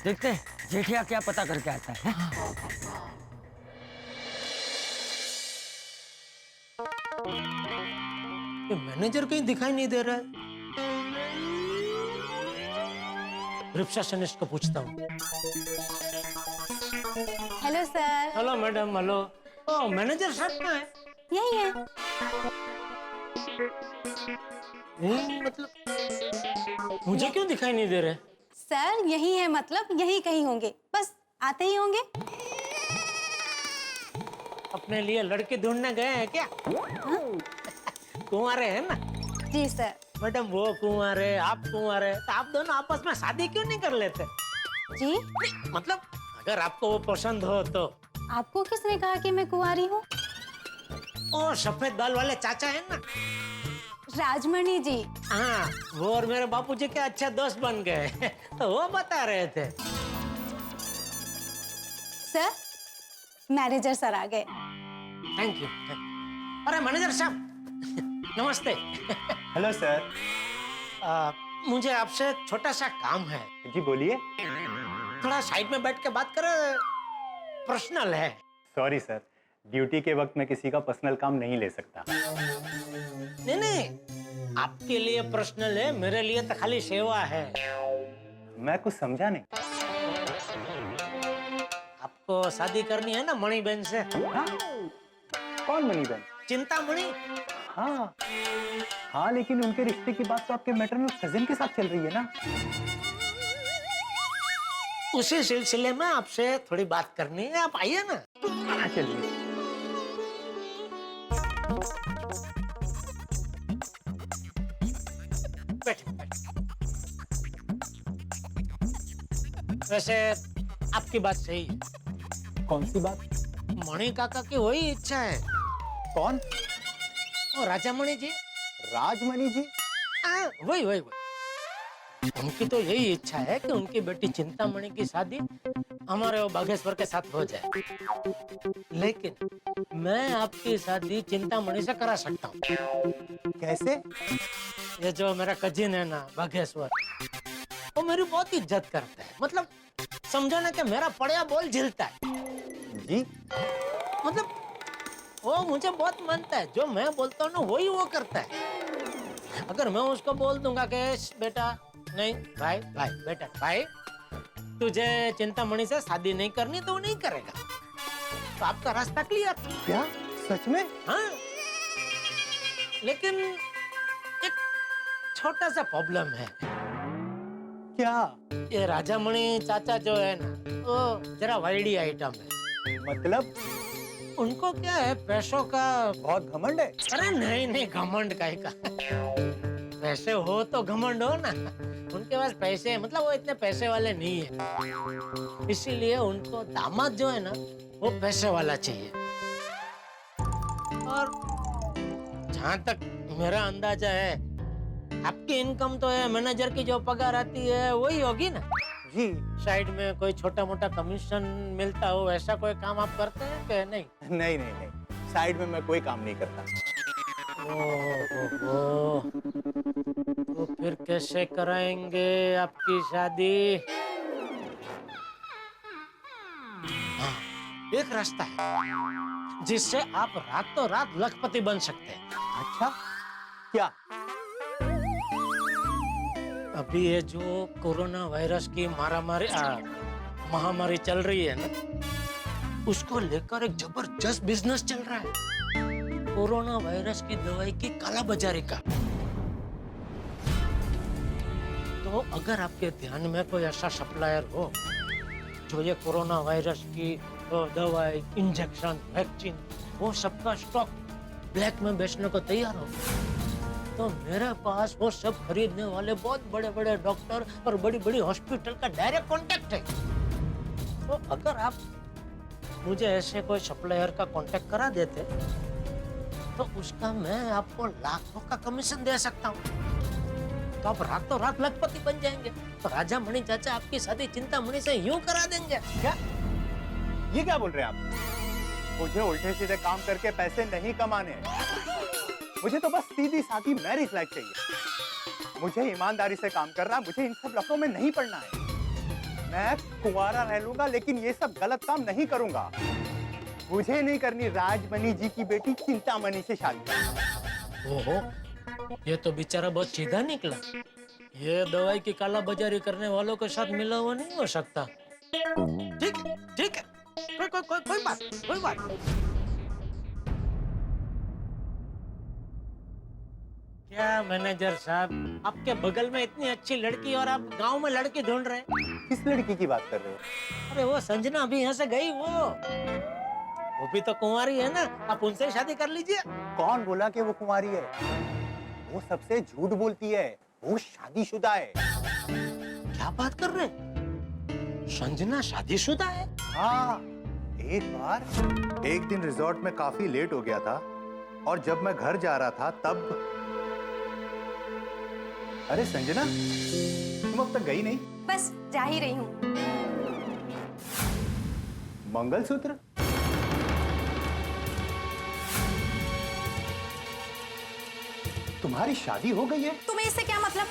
देखते हैं जेठिया क्या पता करके आता है। ये मैनेजर कहीं दिखाई नहीं दे रहा है। रिसेप्शनिस्ट को पूछता हूँ। Hello sir. Hello madam, hello. Oh manager साहब कहाँ है? यही है। मतलब मुझे क्यों दिखाई नहीं दे रहे? सर यही है, मतलब यही कहीं होंगे, बस आते ही होंगे। अपने लिए लड़के ढूंढने गए हैं क्या? कुंवारे हैं ना? जी सर। मैडम वो कुंवारे, आप कुंवारे, तो आप दोनों आपस में शादी क्यों नहीं कर लेते? जी मतलब अगर आपको वो पसंद हो तो। आपको किसने कहा कि मैं कुंवारी हूँ? ओ सफेद बाल वाले चाचा है ना, राजमणि जी। हाँ, वो और मेरे बापूजी के अच्छे दोस्त बन गए। तो वो बता रहे थे। सर मैनेजर सर आ गए। Thank you. अरे मैनेजर साहब नमस्ते। Hello sir. मुझे आपसे एक छोटा सा काम है। जी बोलिए। थोड़ा साइड में बैठ के बात करें, पर्सनल है। सॉरी सर, ड्यूटी के वक्त मैं किसी का पर्सनल काम नहीं ले सकता। नहीं नहीं, आपके लिए पर्सनल है, मेरे लिए तो खाली सेवा है। मैं कुछ समझा नहीं। आपको शादी करनी है ना मणि बहन से? हाँ? कौन मणि बहन? चिंतामणि। हाँ हाँ, लेकिन उनके रिश्ते की बात तो आपके मैटरनल कजिन के साथ चल रही है ना। उसी सिलसिले में आपसे थोड़ी बात करनी है, आप आइए ना। हाँ चलिए। वैसे आपकी बात सही है। कौन सी बात? मणि काका की वही इच्छा है। कौन? ओ राजा मणि जी। राजमणि जी? वही वही वही। उनकी तो यही इच्छा है कि उनकी बेटी चिंतामणि की शादी हमारे वो बागेश्वर के साथ हो जाए, लेकिन मैं आपकी शादी चिंतामणि से करा सकता हूँ। कैसे? ये जो मेरा कजिन है ना बागेश्वर, वो मेरी बहुत इज्जत करता है। मतलब समझो ना कि मेरा पड़िया बोल झिलता है जी। मतलब वो मुझे बहुत मानता है, जो मैं बोलता हूँ ना वही वो करता है। अगर मैं उसको बोल दूंगा कि बेटा नहीं, भाई भाई बेटा भाई तुझे चिंतामणि से शादी नहीं करनी, तो वो नहीं करेगा। तो आपका रास्ता क्लियर। क्या सच में? हाँ, लेकिन एक छोटा सा प्रॉब्लम है। क्या? ये राजामणि चाचा जो है ना, वो जरा वाइडी आइटम है। मतलब? उनको क्या है, पैसों का बहुत घमंड है। अरे नहीं नहीं, घमंड काहे का? पैसे हो तो घमंड हो ना। उनके पास पैसे है, मतलब वो इतने पैसे वाले नहीं है, इसीलिए उनको दामाद जो है ना वो पैसे वाला चाहिए। और जहाँ तक मेरा अंदाजा है, आपकी इनकम तो है, मैनेजर की जो पगार आती है वही होगी ना? जी। साइड में कोई छोटा मोटा कमीशन मिलता हो, ऐसा कोई काम आप करते हैं कि नहीं? नहीं नहीं नहीं, साइड में मैं कोई काम नहीं करता। तो फिर कैसे कराएंगे आपकी शादी? हाँ, एक रास्ता है जिससे आप रातों रात लखपति बन सकते हैं। अच्छा, क्या? अभी ये जो कोरोना वायरस की महामारी चल रही है ना, उसको लेकर एक जबरदस्त बिजनेस चल रहा है। कोरोना वायरस की दवाई की कालाबाजारी का। तो अगर आपके ध्यान में कोई ऐसा सप्लायर हो जो ये कोरोना वायरस की दवाई, इंजेक्शन, वैक्सीन, वो सबका स्टॉक ब्लैक में बेचने को तैयार हो, तो मेरे पास वो सब खरीदने वाले बहुत बड़े बड़े डॉक्टर और बड़ी बड़ी हॉस्पिटल का डायरेक्ट कांटेक्ट है। तो अगर आप मुझे ऐसे कोई सप्लायर का कांटेक्ट करा देते, तो उसका मैं आपको लाखों का कमीशन दे सकता हूँ। तो आप रातों रात लखपति बन जाएंगे। तो राजा मणि चाचा आपकी शादी चिंतामणि से यूं करा देंगे। क्या ये क्या बोल रहे हैं आप? मुझे उल्टे सीधे काम करके पैसे नहीं कमाने, मुझे तो बस सीधी सादी मैरिज लाइफ चाहिए। मुझे ईमानदारी से काम करना, मुझे इन सब लफड़ों में नहीं पड़ना है। मैं कुंवारा रह लूंगा लेकिन ये सब गलत काम नहीं करूंगा। मुझे नहीं करनी राजमणि जी की बेटी चिंतामणि से शादी। ओहो, ये तो बेचारा बहुत सीधा निकला। ये दवाई की काला बाजारी करने वालों के साथ मिला हुआ नहीं हो सकता। ठीक है, ठीक है, कोई बात। क्या मैनेजर साहब, आपके बगल में इतनी अच्छी लड़की और आप गांव में लड़की ढूंढ रहे हैं? किस लड़की की बात कर रहे हो? अरे वो संजना अभी यहाँ से गई, वो भी तो कुंवारी है ना, आप उनसे शादी कर लीजिए। कौन बोला कि वो कुंवारी है? वो सबसे झूठ बोलती है, वो शादीशुदा है। क्या बात कर रहे हैं? संजना शादीशुदा है? हाँ, एक दिन रिजॉर्ट में काफी लेट हो गया था और जब मैं घर जा रहा था तब। अरे संजना, तुम अब तक गई नहीं? बस जा ही रही हूँ। मंगलसूत्र? तुम्हारी शादी हो गई है? तुम्हें इससे क्या मतलब?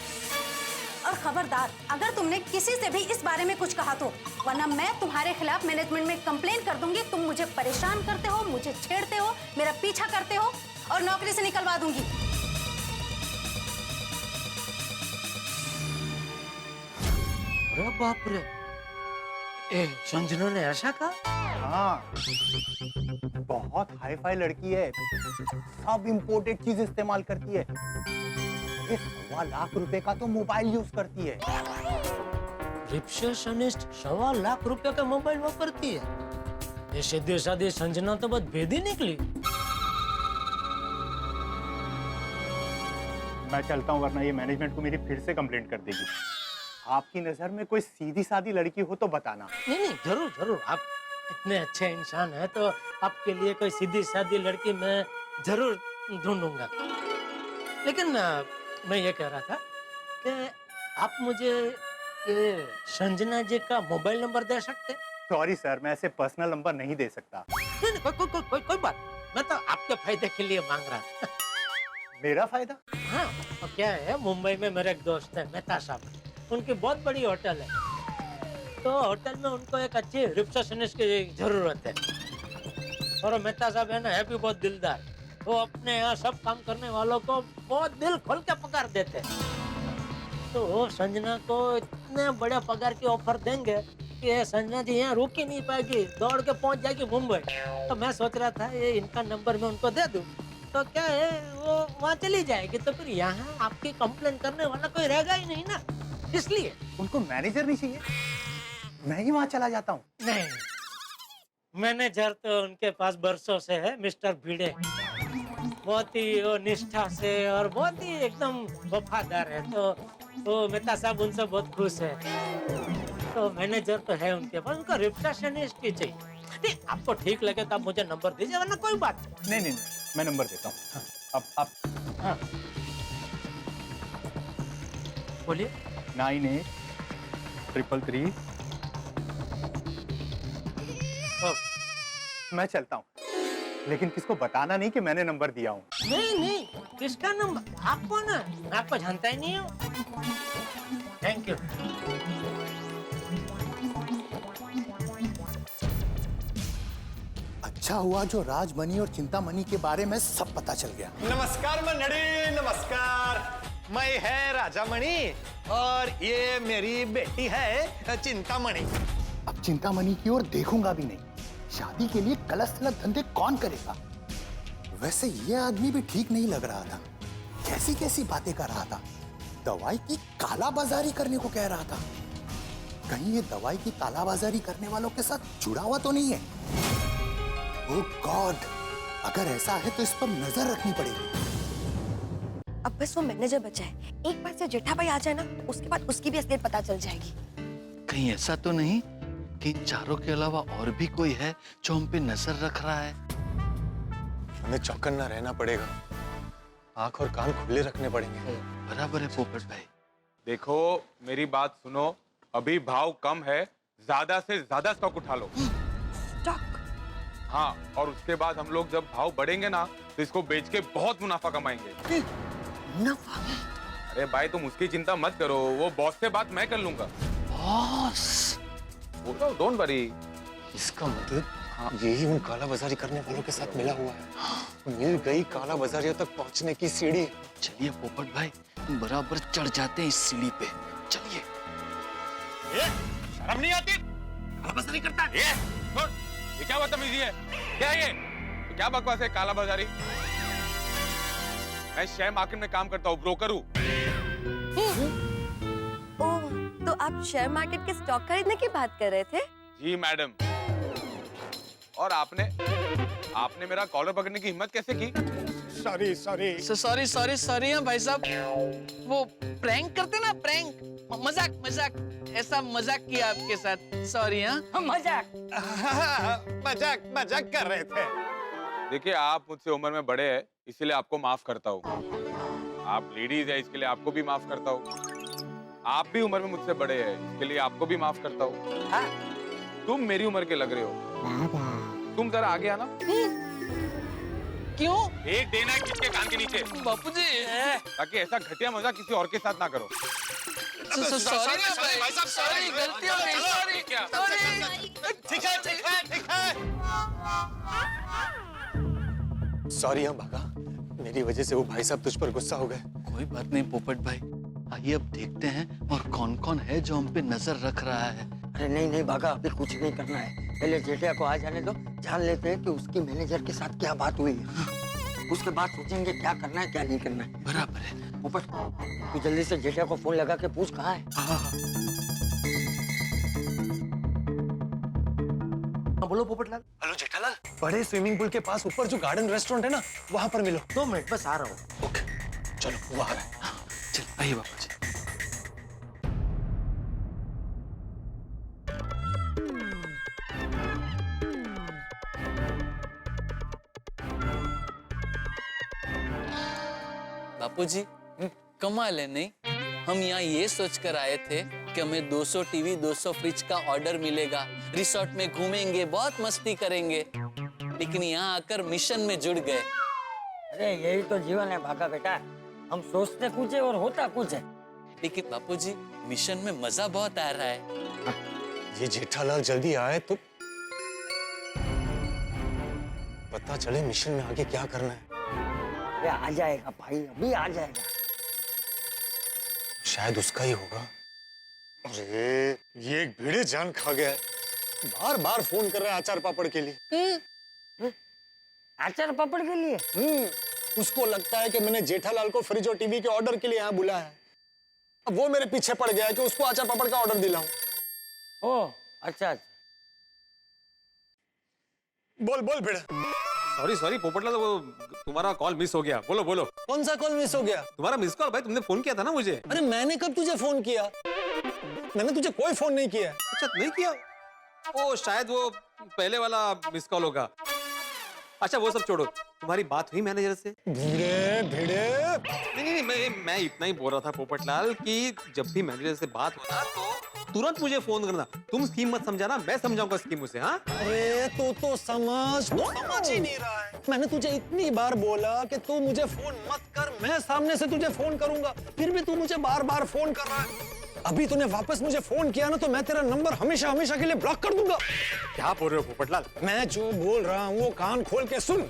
और खबरदार, अगर तुमने किसी से भी इस बारे में कुछ कहा तो, वरना मैं तुम्हारे खिलाफ मैनेजमेंट में कंप्लेन कर दूंगी। तुम मुझे परेशान करते हो, मुझे छेड़ते हो, मेरा पीछा करते हो और नौकरी से निकलवा दूंगी। अरे बाप रे, संजना ने ऐसा कहा? हाँ, बहुत हाई फाई लड़की है, सब इम्पोर्टेड चीज इस्तेमाल करती है। 1.25 लाख रुपए का तो मोबाइल यूज करती है। रिसेप्शनिस्ट 1.25 लाख रुपए का मोबाइल वापरती है? ये सीधी सादी संजना तो बहुत भेदी निकली। मैं चलता हूँ वरना ये मैनेजमेंट को मेरी फिर से कंप्लेंट कर देगी। आपकी नजर में कोई सीधी सादी लड़की हो तो बताना। नहीं, जरूर। आप इतने अच्छे इंसान हैं तो आपके लिए कोई सीधी सादी लड़की मैं जरूर ढूंढूंगा। लेकिन मैं ये कह रहा था कि आप मुझे ये संजना जी का मोबाइल नंबर दे सकते? सॉरी सर, मैं ऐसे पर्सनल नंबर नहीं दे सकता। नहीं, कोई बात। मैं तो आपके फायदे के लिए मांग रहा था। मेरा फायदा? हाँ, तो क्या है, मुंबई में मेरे एक दोस्त है मेहता साहब, उनकी बहुत बड़ी होटल है। तो होटल में उनको एक अच्छी रिसेप्शनिस्ट की जरूरत है। और मेहता साहब है ना, है भी बहुत दिलदार। वो अपने यहाँ सब काम करने वालों को बहुत दिल खोल के पगार देते हैं। तो वो संजना को इतने बड़े पगार की ऑफर देंगे कि संजना जी यहाँ रुक ही नहीं पाएगी, दौड़ के पहुंच जाएगी मुंबई। तो मैं सोच रहा था ये इनका नंबर मैं उनको दे दूं, तो क्या है वो वहाँ चली जाएगी, तो फिर यहाँ आपकी कंप्लेन करने वाला कोई रहेगा ही नहीं ना। इसलिए उनको मैनेजर नहीं चाहिए, मैं ही वहाँ चला जाता हूँ। नहीं, मैनेजर तो उनके पास बरसों से है, मिस्टर भिड़े। बहुत ही वो निष्ठा से और बहुत ही एकदम वफादार है। तो वो मेहता साहब उनसे बहुत खुश है। तो मैनेजर तो है उनके पास, उनको रिसेप्शनिस्ट की चाहिए। नहीं, आपको ठीक लगे तो आप मुझे नंबर दीजिए, वरना कोई बात नहीं, मैं नंबर देता हूँ। अब हाँ, बोलिए। 983333। मैं चलता हूँ, लेकिन किसको बताना नहीं कि मैंने नंबर दिया हूँ। नहीं, किसका नंबर? आपको ना, मैं आपको जानता ही नहीं हूँ। Thank you. अच्छा हुआ जो राजमणि और चिंतामणि के बारे में सब पता चल गया। नमस्कार मंडली, नमस्कार। मैं है राजामणि और ये मेरी बेटी है चिंतामणि। अब चिंतामणि की ओर देखूंगा भी नहीं। शादी के लिए गलत सलत धंधे कौन करेगा? वैसे ये आदमी भी ठीक नहीं लग रहा था, कैसी कैसी बातें कर रहा था। दवाई की कालाबाजारी करने को कह रहा था। कहीं ये दवाई की कालाबाजारी करने वालों के साथ जुड़ा हुआ तो नहीं है? ओह गॉड, अगर ऐसा है तो इस पर नजर रखनी पड़ेगी। अब बस वो मैनेजर बचा है। एक बार से जेठा भाई आ जाए ना, तो उसके बाद उसकी भी असलियत पता चल जाएगी। कहीं ऐसा तो नहीं कि इन चारों के अलावा और भी कोई है जो हम पे नजर रख रहा है? हमें चौकन्ना रहना पड़ेगा, आंख और कान खुले रखने पड़ेंगे। बराबर है पोपट भाई। देखो मेरी बात सुनो, अभी भाव कम है, ज्यादा से ज्यादा स्टॉक उठा लो। हाँ, और उसके बाद हम लोग जब भाव बढ़ेंगे ना तो इसको बेच के बहुत मुनाफा कमाएंगे। मुनाफा? अरे भाई तुम उसकी चिंता मत करो, वो बॉस से बात मैं कर लूंगा। बॉस? बोलो, डोंट वरी। इसका मतलब यही उन काला बाजारी करने वालों के साथ मिला हुआ है। मिल गई काला बाजारियों तक पहुंचने की सीढ़ी। चलिए पोपट भाई, बराबर चढ़ जाते हैं इस सीढ़ी पे। चलिए। शर्म नहीं आती? काला बाजारी करता है? ये क्या बदतमीजी है? क्या है ये? क्या बकवास है काला बाजारी? मैं शेयर मार्केट में काम करता हूँ, ब्रोकर हूँ। ओह, तो आप शेयर मार्केट के स्टॉक खरीदने की बात कर रहे थे? जी मैडम। और आपने मेरा कॉलर पकड़ने की हिम्मत कैसे की? सॉरी सॉरी हाँ भाई साहब, वो प्रैंक करते ना, प्रैंक, मजाक ऐसा मजाक किया आपके साथ। सॉरी हाँ। मजाक कर रहे थे। देखिए आप मुझसे उम्र में बड़े हैं, इसीलिए आपको माफ करता हूँ। आप लेडीज है, इसके लिए आपको भी माफ करता हूँ। आप भी उम्र में मुझसे बड़े हैं, इसके लिए आपको भी माफ करता हूँ। तुम मेरी उम्र के लग रहे हो, तुम जरा आगे आना। क्यों? एक देना है किसके कान के नीचे। बापूजी, ताकि ऐसा घटिया मजाक किसी और के साथ ना करो। सॉरी भाई साहब, सॉरी, गलती हो गई, सॉरी। ठीक है। सॉरी हाँ भागा, मेरी वजह से वो भाई साहब तुझ पर गुस्सा हो गए। कोई बात नहीं पोपट भाई, आइए अब देखते हैं और कौन कौन है जो हम पे नजर रख रहा है। अरे नहीं भागा, अभी कुछ नहीं करना है। पहले जेठिया को आ जाने दो, जान लेते हैं कि उसकी मैनेजर के साथ क्या बात हुई है। उसके बाद सोचेंगे क्या करना है क्या नहीं करना है। बराबर है। पोपट, तू जल्दी से जेठिया को फोन लगा के पूछ कहाँ है। बोलो पोपटलाल। हेलो जेठालाल, बड़े स्विमिंग पूल के पास ऊपर जो गार्डन रेस्टोरेंट है ना, वहां पर मिलो। 2 मिनट बस आ रहा हूँ। ओके, चलो वो आ रहा है। चल आइए बापूजी। बापूजी, कमाल है नहीं? हम यहाँ ये सोचकर आए थे कि हमें 200 टीवी 200 फ्रिज का ऑर्डर मिलेगा, रिसोर्ट में घूमेंगे, बहुत मस्ती करेंगे, लेकिन यहाँ आकर मिशन में जुड़ गए। अरे यही तो जीवन है भागा बेटा, हम सोचते कुछ है और होता कुछ है। लेकिन बापूजी, मिशन में मजा बहुत आ रहा है। ये जेठालाल जल्दी आए तो पता चले मिशन में आगे क्या करना है। ये आ जाएगा भाई, अभी आ जाएगा। शायद उसका ही होगा। अरे ये एक भिड़े जान खा गया है, बार बार फोन कर रहा है अचार पापड़ के लिए। अचार पापड़ के लिए? उसको लगता है कि मैंने जेठालाल को फ्रिज और टीवी के ऑर्डर के लिए यहाँ बुलाया है। अब वो मेरे पीछे पड़ गया है कि उसको अचार पापड़ का ऑर्डर दिलाऊं। ओह अच्छा। बोल भिड़े। सॉरी पोपटलाल, वो तुम्हारा कॉल मिस हो गया। बोलो। कौन सा कॉल मिस हो गया? तुम्हारा मिस कॉल भाई, तुमने फोन किया था ना मुझे। अरे मैंने कब तुझे फोन किया? मैंने तुझे कोई फोन नहीं किया। अच्छा नहीं किया? ओ शायद वो पहले वाला मिस कॉल होगा। अच्छा वो सब छोड़ो, तुम्हारी बात हुई मैनेजर से? भिड़े नहीं, मैं इतना ही बोल रहा था पोपटलाल कि जब भी मैनेजर से बात हो ना तो तुरंत मुझे फोन करना। तुम स्कीम मत समझाना, मैं समझाऊंगा स्कीम उसे। हाँ अरे तू तो समझ ही नहीं रहा है। मैंने तुझे इतनी बार बोला कि तू मुझे फोन मत कर, मैं सामने से तुझे फोन करूंगा, फिर भी तू मुझे बार बार फोन कर रहा है। अभी तूने वापस मुझे फोन किया ना तो मैं तेरा नंबर हमेशा के लिए ब्लॉक कर दूंगा। क्या बोल रहे हो पोपटलाल? मैं जो बोल रहा हूँ वो कान खोल के सुन।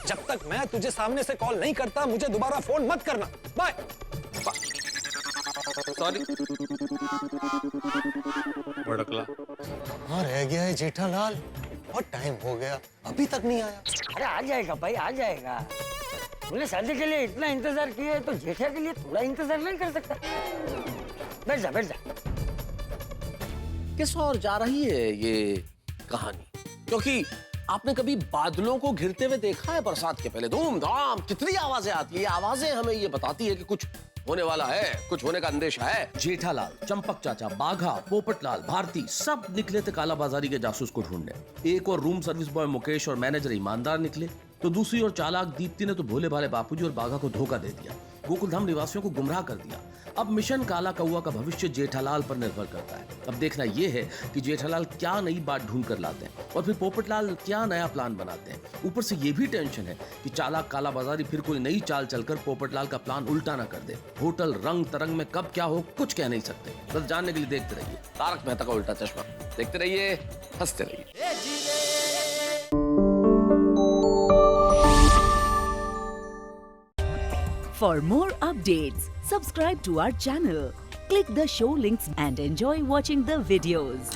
जब तक मैं तुझे सामने से कॉल नहीं करता मुझे दोबारा फोन मत करना। बाय। सॉरी। भड़कला। हाँ रह गया है जेठालाल, बहुत टाइम हो गया, अभी तक नहीं आया। अरे आ जाएगा भाई, आ जाएगा। तुमने शादी के लिए इतना इंतजार किया है तो जेठिया के लिए थोड़ा इंतजार नहीं कर सकता? बैठ जा। किस और जा रही है ये कहानी? क्योंकि आपने कभी बादलों को घिरते हुए देखा है बरसात के पहले? धूमधाम कितनी आवाजें आती है। आवाजें हमें ये बताती है कि कुछ होने वाला है, कुछ होने का अंदेशा है। जेठालाल, चंपक चाचा, बाघा, पोपटलाल, भारती सब निकले थे काला बाजारी के जासूस को ढूंढने। एक और रूम सर्विस बॉय मुकेश और मैनेजर ईमानदार निकले, तो दूसरी ओर चालाक दीप्ति ने तो भोले भाले बापूजी और बाघा को धोखा दे दिया, गोकुलधाम निवासियों को गुमराह कर दिया। अब मिशन काला कौआ का भविष्य जेठालाल पर निर्भर करता है। अब देखना यह है कि जेठालाल क्या नई बात ढूंढ कर लाते हैं और फिर पोपटलाल क्या नया प्लान बनाते हैं। ऊपर से ये भी टेंशन है कि चालाक काला बाजारी फिर कोई नई चाल चलकर पोपटलाल का प्लान उल्टा ना कर दे। होटल रंग तरंग में कब क्या हो कुछ कह नहीं सकते। बस जानने के लिए देखते रहिए तारक मेहता का उल्टा चश्मा। देखते रहिए, हंसते रहिए। For more updates, subscribe to our channel, click the show links and enjoy watching the videos.